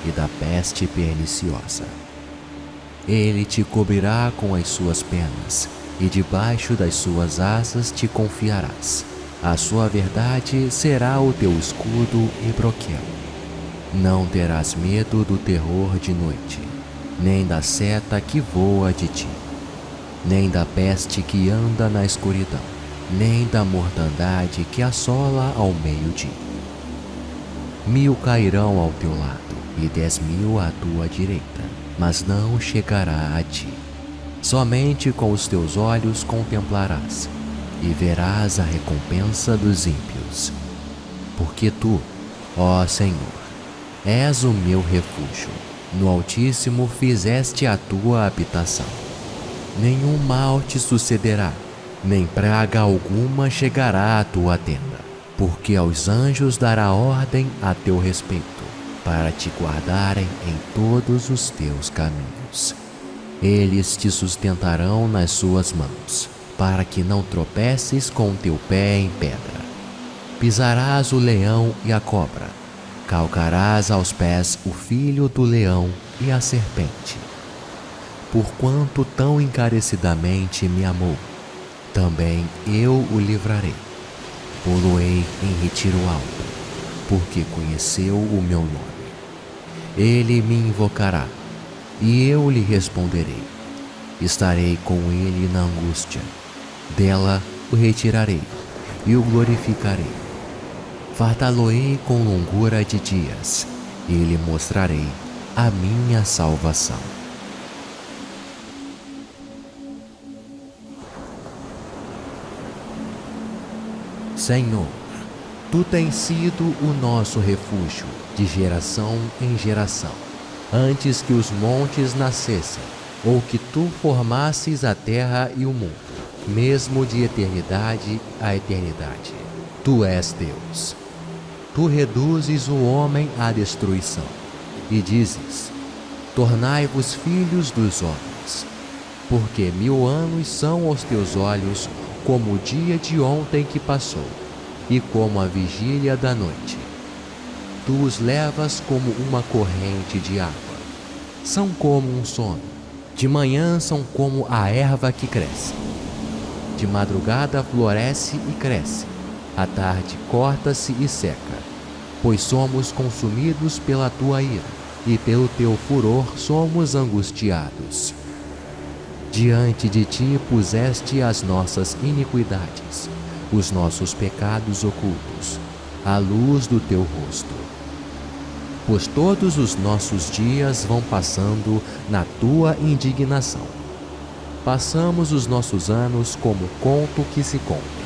e da peste perniciosa. Ele te cobrirá com as suas penas, e debaixo das suas asas te confiarás. A sua verdade será o teu escudo e broquel. Não terás medo do terror de noite, nem da seta que voa de ti, nem da peste que anda na escuridão, nem da mortandade que assola ao meio-dia. 1000 cairão ao teu lado e 10.000 à tua direita, mas não chegará a ti. Somente com os teus olhos contemplarás e verás a recompensa dos ímpios. Porque tu, ó Senhor, és o meu refúgio, no Altíssimo fizeste a tua habitação. Nenhum mal te sucederá, nem praga alguma chegará à tua tenda, porque aos anjos dará ordem a teu respeito, para te guardarem em todos os teus caminhos. Eles te sustentarão nas suas mãos, para que não tropeces com teu pé em pedra. Pisarás o leão e a cobra, calcarás aos pés o filho do leão e a serpente. Porquanto tão encarecidamente me amou, também eu o livrarei. Pô-lo-ei em retiro alto, porque conheceu o meu nome. Ele me invocará, e eu lhe responderei. Estarei com ele na angústia. Dela o retirarei e o glorificarei. Fartá-lo-ei com longura de dias, e lhe mostrarei a minha salvação. Senhor, tu tens sido o nosso refúgio de geração em geração, antes que os montes nascessem, ou que tu formasses a terra e o mundo, mesmo de eternidade a eternidade. Tu és Deus. Tu reduzes o homem à destruição, e dizes: tornai-vos filhos dos homens. Porque 1000 anos são aos teus olhos como o dia de ontem que passou, e como a vigília da noite. Tu os levas como uma corrente de água. São como um sono. De manhã são como a erva que cresce. De madrugada floresce e cresce. À tarde corta-se e seca. Pois somos consumidos pela tua ira, e pelo teu furor somos angustiados. Diante de ti puseste as nossas iniquidades, os nossos pecados ocultos, à luz do teu rosto. Pois todos os nossos dias vão passando na tua indignação. Passamos os nossos anos como conto que se conta.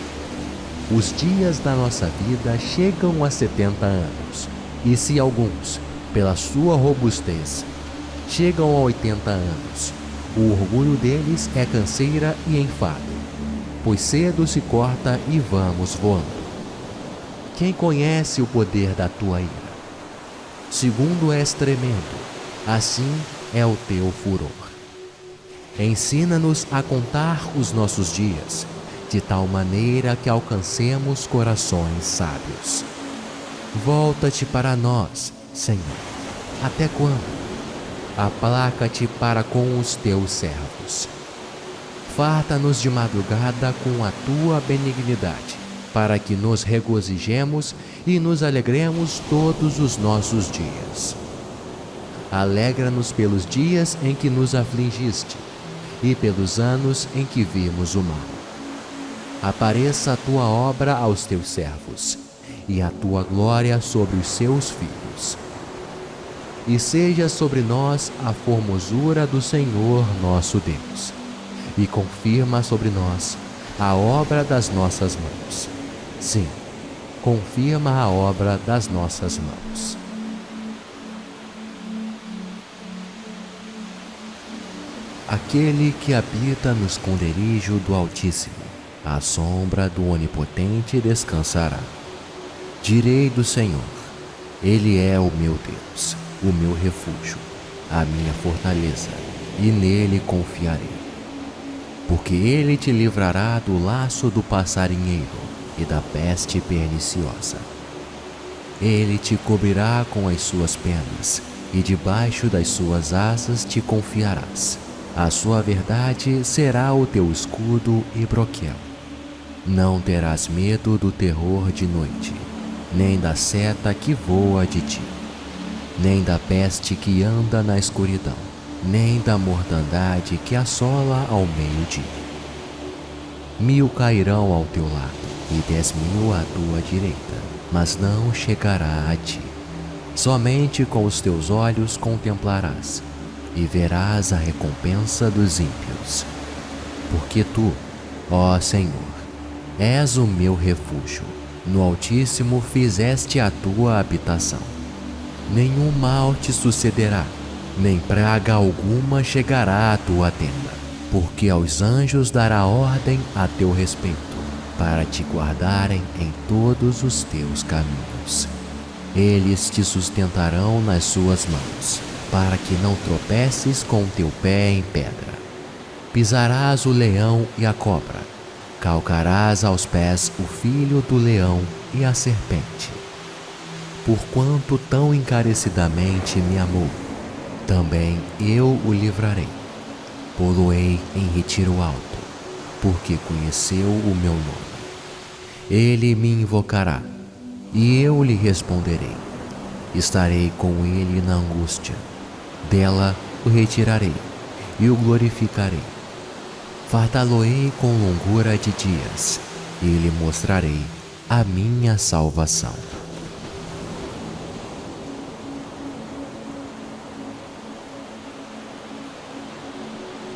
Os dias da nossa vida chegam a 70 anos, e se alguns, pela sua robustez, chegam a 80 anos, o orgulho deles é canseira e enfado, pois cedo se corta e vamos voando. Quem conhece o poder da tua ira? Segundo és tremendo, assim é o teu furor. Ensina-nos a contar os nossos dias, de tal maneira que alcancemos corações sábios. Volta-te para nós, Senhor. Até quando? Aplaca-te para com os teus servos. Farta-nos de madrugada com a tua benignidade, para que nos regozijemos e nos alegremos todos os nossos dias. Alegra-nos pelos dias em que nos afligiste e pelos anos em que vimos o mal. Apareça a tua obra aos teus servos e a tua glória sobre os seus filhos. E seja sobre nós a formosura do Senhor nosso Deus, e confirma sobre nós a obra das nossas mãos. Sim, confirma a obra das nossas mãos. Aquele que habita no esconderijo do Altíssimo, à sombra do Onipotente descansará. Direi do Senhor: Ele é o meu Deus, o meu refúgio, a minha fortaleza, e nele confiarei. Porque ele te livrará do laço do passarinheiro e da peste perniciosa. Ele te cobrirá com as suas penas, e debaixo das suas asas te confiarás. A sua verdade será o teu escudo e broquel. Não terás medo do terror de noite, nem da seta que voa de dia, nem da peste que anda na escuridão, nem da mortandade que assola ao meio-dia. 1000 cairão ao teu lado e 10.000 à tua direita, mas não chegará a ti. Somente com os teus olhos contemplarás e verás a recompensa dos ímpios. Porque tu, ó Senhor, és o meu refúgio, no Altíssimo fizeste a tua habitação. Nenhum mal te sucederá, nem praga alguma chegará à tua tenda, porque aos anjos dará ordem a teu respeito, para te guardarem em todos os teus caminhos. Eles te sustentarão nas suas mãos, para que não tropeces com teu pé em pedra. Pisarás o leão e a cobra, calcarás aos pés o filho do leão e a serpente. Porquanto tão encarecidamente me amou, também eu o livrarei. Pô-lo-ei em retiro alto, porque conheceu o meu nome. Ele me invocará, e eu lhe responderei. Estarei com ele na angústia. Dela o retirarei e o glorificarei. Fartá-lo-ei com longura de dias, e lhe mostrarei a minha salvação.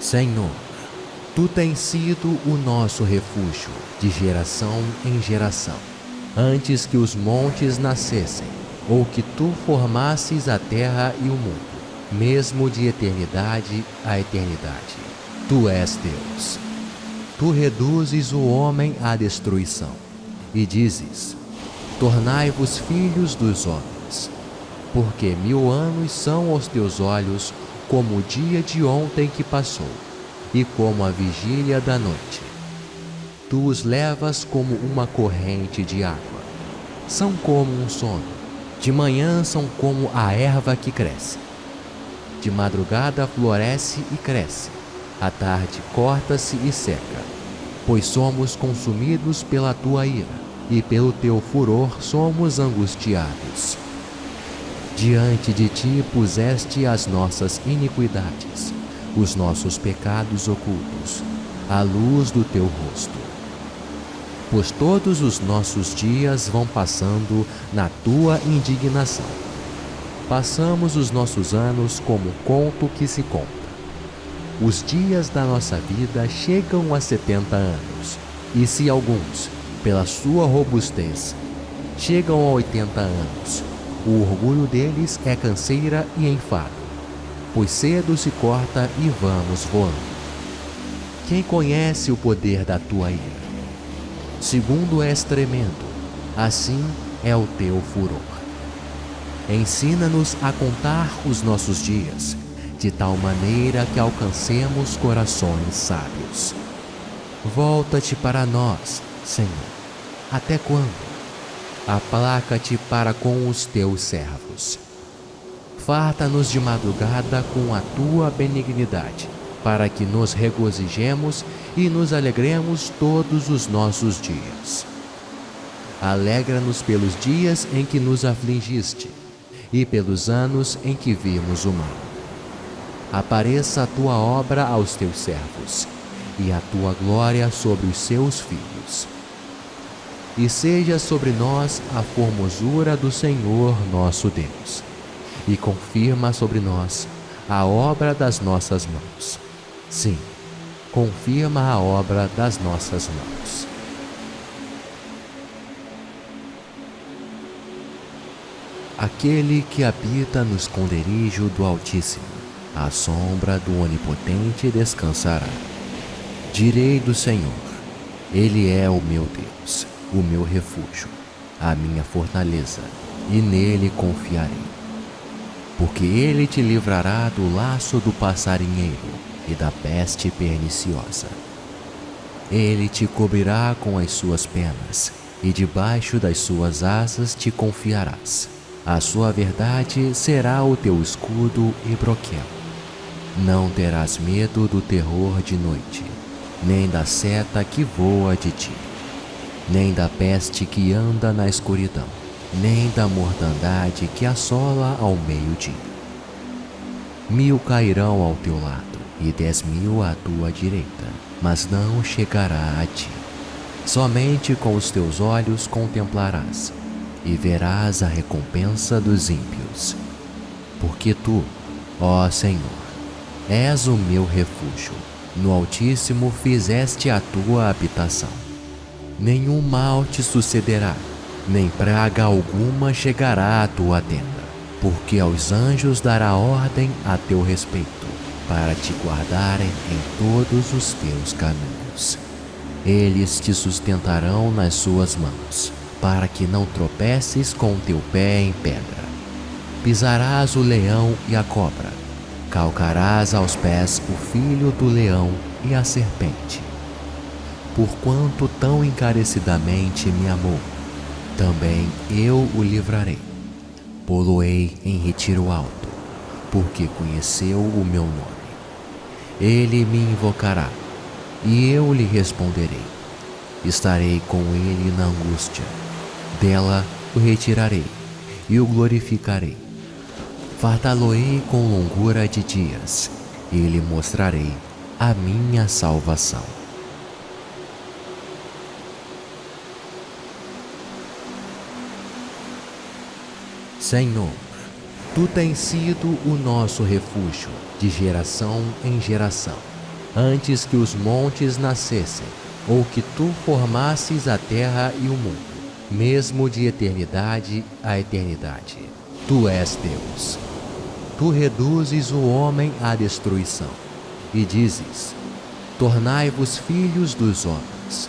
Senhor, tu tens sido o nosso refúgio de geração em geração. Antes que os montes nascessem, ou que tu formasses a terra e o mundo, mesmo de eternidade a eternidade, tu és Deus. Tu reduzes o homem à destruição, e dizes: tornai-vos filhos dos homens, porque 1000 anos são aos teus olhos como o dia de ontem que passou, e como a vigília da noite. Tu os levas como uma corrente de água. São como um sono. De manhã são como a erva que cresce. De madrugada floresce e cresce. À tarde corta-se e seca. Pois somos consumidos pela tua ira, e pelo teu furor somos angustiados. Diante de ti puseste as nossas iniquidades, os nossos pecados ocultos, à luz do teu rosto. Pois todos os nossos dias vão passando na tua indignação. Passamos os nossos anos como conto que se conta. Os dias da nossa vida chegam a 70 anos, e se alguns, pela sua robustez, chegam a 80 anos, o orgulho deles é canseira e enfado, pois cedo se corta e vamos voando. Quem conhece o poder da tua ira? Segundo és tremendo, assim é o teu furor. Ensina-nos a contar os nossos dias, de tal maneira que alcancemos corações sábios. Volta-te para nós, Senhor. Até quando? Aplaca-te para com os teus servos. Farta-nos de madrugada com a tua benignidade, para que nos regozijemos e nos alegremos todos os nossos dias. Alegra-nos pelos dias em que nos afligiste e pelos anos em que vimos o mal. Apareça a tua obra aos teus servos e a tua glória sobre os seus filhos. E seja sobre nós a formosura do Senhor nosso Deus, e confirma sobre nós a obra das nossas mãos. Sim, confirma a obra das nossas mãos. Aquele que habita no esconderijo do Altíssimo, à sombra do Onipotente descansará. Direi do Senhor: Ele é o meu Deus, o meu refúgio, a minha fortaleza, e nele confiarei. Porque ele te livrará do laço do passarinheiro e da peste perniciosa. Ele te cobrirá com as suas penas, e debaixo das suas asas te confiarás. A sua verdade será o teu escudo e broquel. Não terás medo do terror de noite, nem da seta que voa de dia, nem da peste que anda na escuridão, nem da mortandade que assola ao meio-dia. 1000 cairão ao teu lado e 10.000 à tua direita, mas não chegará a ti. Somente com os teus olhos contemplarás e verás a recompensa dos ímpios. Porque tu, ó Senhor, és o meu refúgio, no Altíssimo fizeste a tua habitação. Nenhum mal te sucederá, nem praga alguma chegará à tua tenda, porque aos anjos dará ordem a teu respeito, para te guardarem em todos os teus caminhos. Eles te sustentarão nas suas mãos, para que não tropeces com teu pé em pedra. Pisarás o leão e a cobra, calcarás aos pés o filho do leão e a serpente. Porquanto tão encarecidamente me amou, também eu o livrarei. Pô-lo-ei em retiro alto, porque conheceu o meu nome. Ele me invocará, e eu lhe responderei. Estarei com ele na angústia. Dela o retirarei e o glorificarei. Fartá-lo-ei com longura de dias, e lhe mostrarei a minha salvação. Senhor, tu tens sido o nosso refúgio de geração em geração, antes que os montes nascessem, ou que tu formasses a terra e o mundo, mesmo de eternidade a eternidade. Tu és Deus. Tu reduzes o homem à destruição, e dizes: tornai-vos filhos dos homens.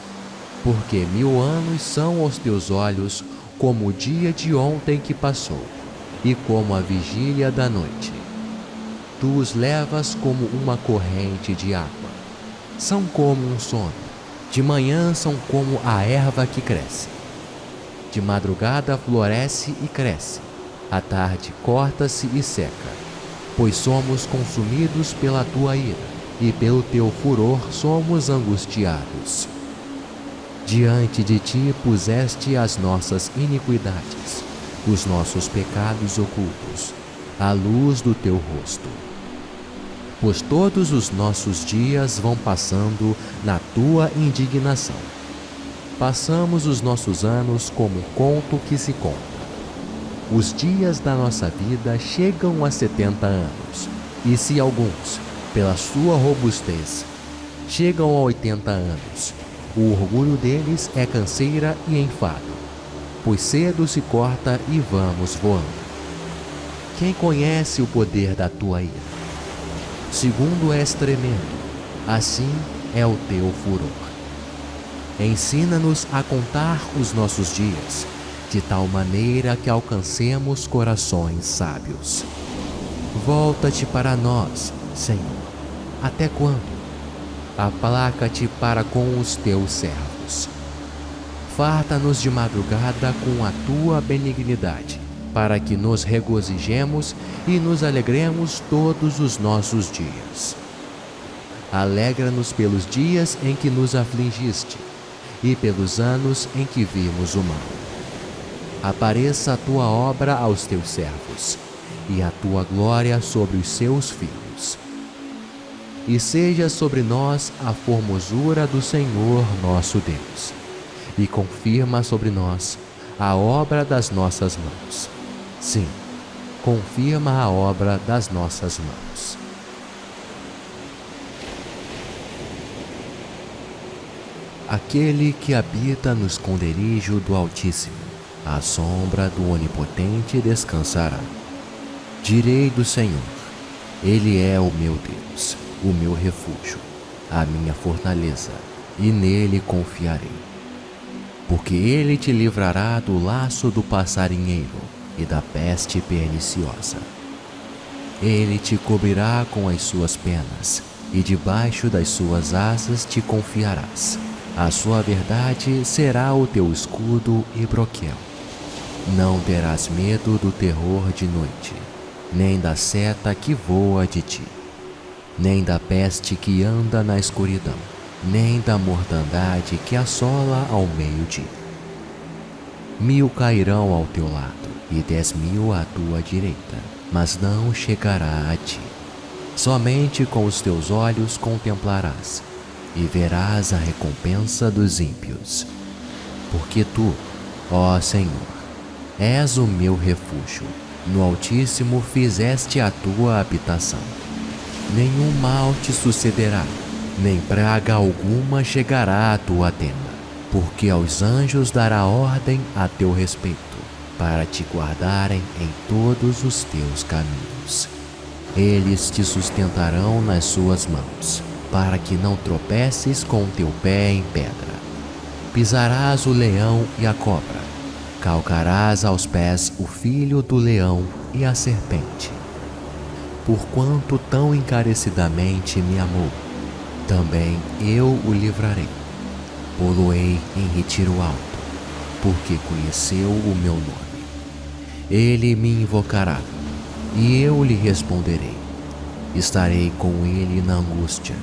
Porque 1000 anos são aos teus olhos como o dia de ontem que passou, e como a vigília da noite. Tu os levas como uma corrente de água. São como um sono. De manhã são como a erva que cresce. De madrugada floresce e cresce. À tarde corta-se e seca. Pois somos consumidos pela tua ira, e pelo teu furor somos angustiados. Diante de ti puseste as nossas iniquidades, os nossos pecados ocultos, à luz do teu rosto. Pois todos os nossos dias vão passando na tua indignação. Passamos os nossos anos como um conto que se conta. Os dias da nossa vida chegam a 70 anos, e se alguns, pela sua robustez, chegam a 80 anos, o orgulho deles é canseira e enfado, pois cedo se corta e vamos voando. Quem conhece o poder da tua ira? Segundo és tremendo, assim é o teu furor. Ensina-nos a contar os nossos dias, de tal maneira que alcancemos corações sábios. Volta-te para nós, Senhor. Até quando? Aplaca-te para com os teus servos. Farta-nos de madrugada com a tua benignidade, para que nos regozijemos e nos alegremos todos os nossos dias. Alegra-nos pelos dias em que nos afligiste e pelos anos em que vimos o mal. Apareça a tua obra aos teus servos e a tua glória sobre os seus filhos. E seja sobre nós a formosura do Senhor nosso Deus, e confirma sobre nós a obra das nossas mãos. Sim, confirma a obra das nossas mãos. Aquele que habita no esconderijo do Altíssimo, à sombra do Onipotente descansará. Direi do Senhor: Ele é o meu Deus, o meu refúgio, a minha fortaleza, e nele confiarei. Porque ele te livrará do laço do passarinheiro e da peste perniciosa. Ele te cobrirá com as suas penas, e debaixo das suas asas te confiarás. A sua verdade será o teu escudo e broquel. Não terás medo do terror de noite, nem da seta que voa de ti, nem da peste que anda na escuridão, nem da mortandade que assola ao meio-dia. 1000 cairão ao teu lado e 10.000 à tua direita, mas não chegará a ti. Somente com os teus olhos contemplarás e verás a recompensa dos ímpios. Porque tu, ó Senhor, és o meu refúgio, no Altíssimo fizeste a tua habitação. Nenhum mal te sucederá, nem praga alguma chegará à tua tenda, porque aos anjos dará ordem a teu respeito, para te guardarem em todos os teus caminhos. Eles te sustentarão nas suas mãos, para que não tropeces com teu pé em pedra. Pisarás o leão e a cobra, calcarás aos pés o filho do leão e a serpente. Porquanto tão encarecidamente me amou, também eu o livrarei. Pô-lo-ei em retiro alto, porque conheceu o meu nome. Ele me invocará, e eu lhe responderei. Estarei com ele na angústia.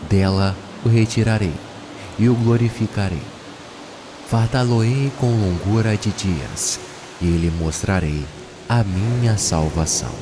Dela o retirarei e o glorificarei. Fartá-lo-ei com longura de dias, e lhe mostrarei a minha salvação.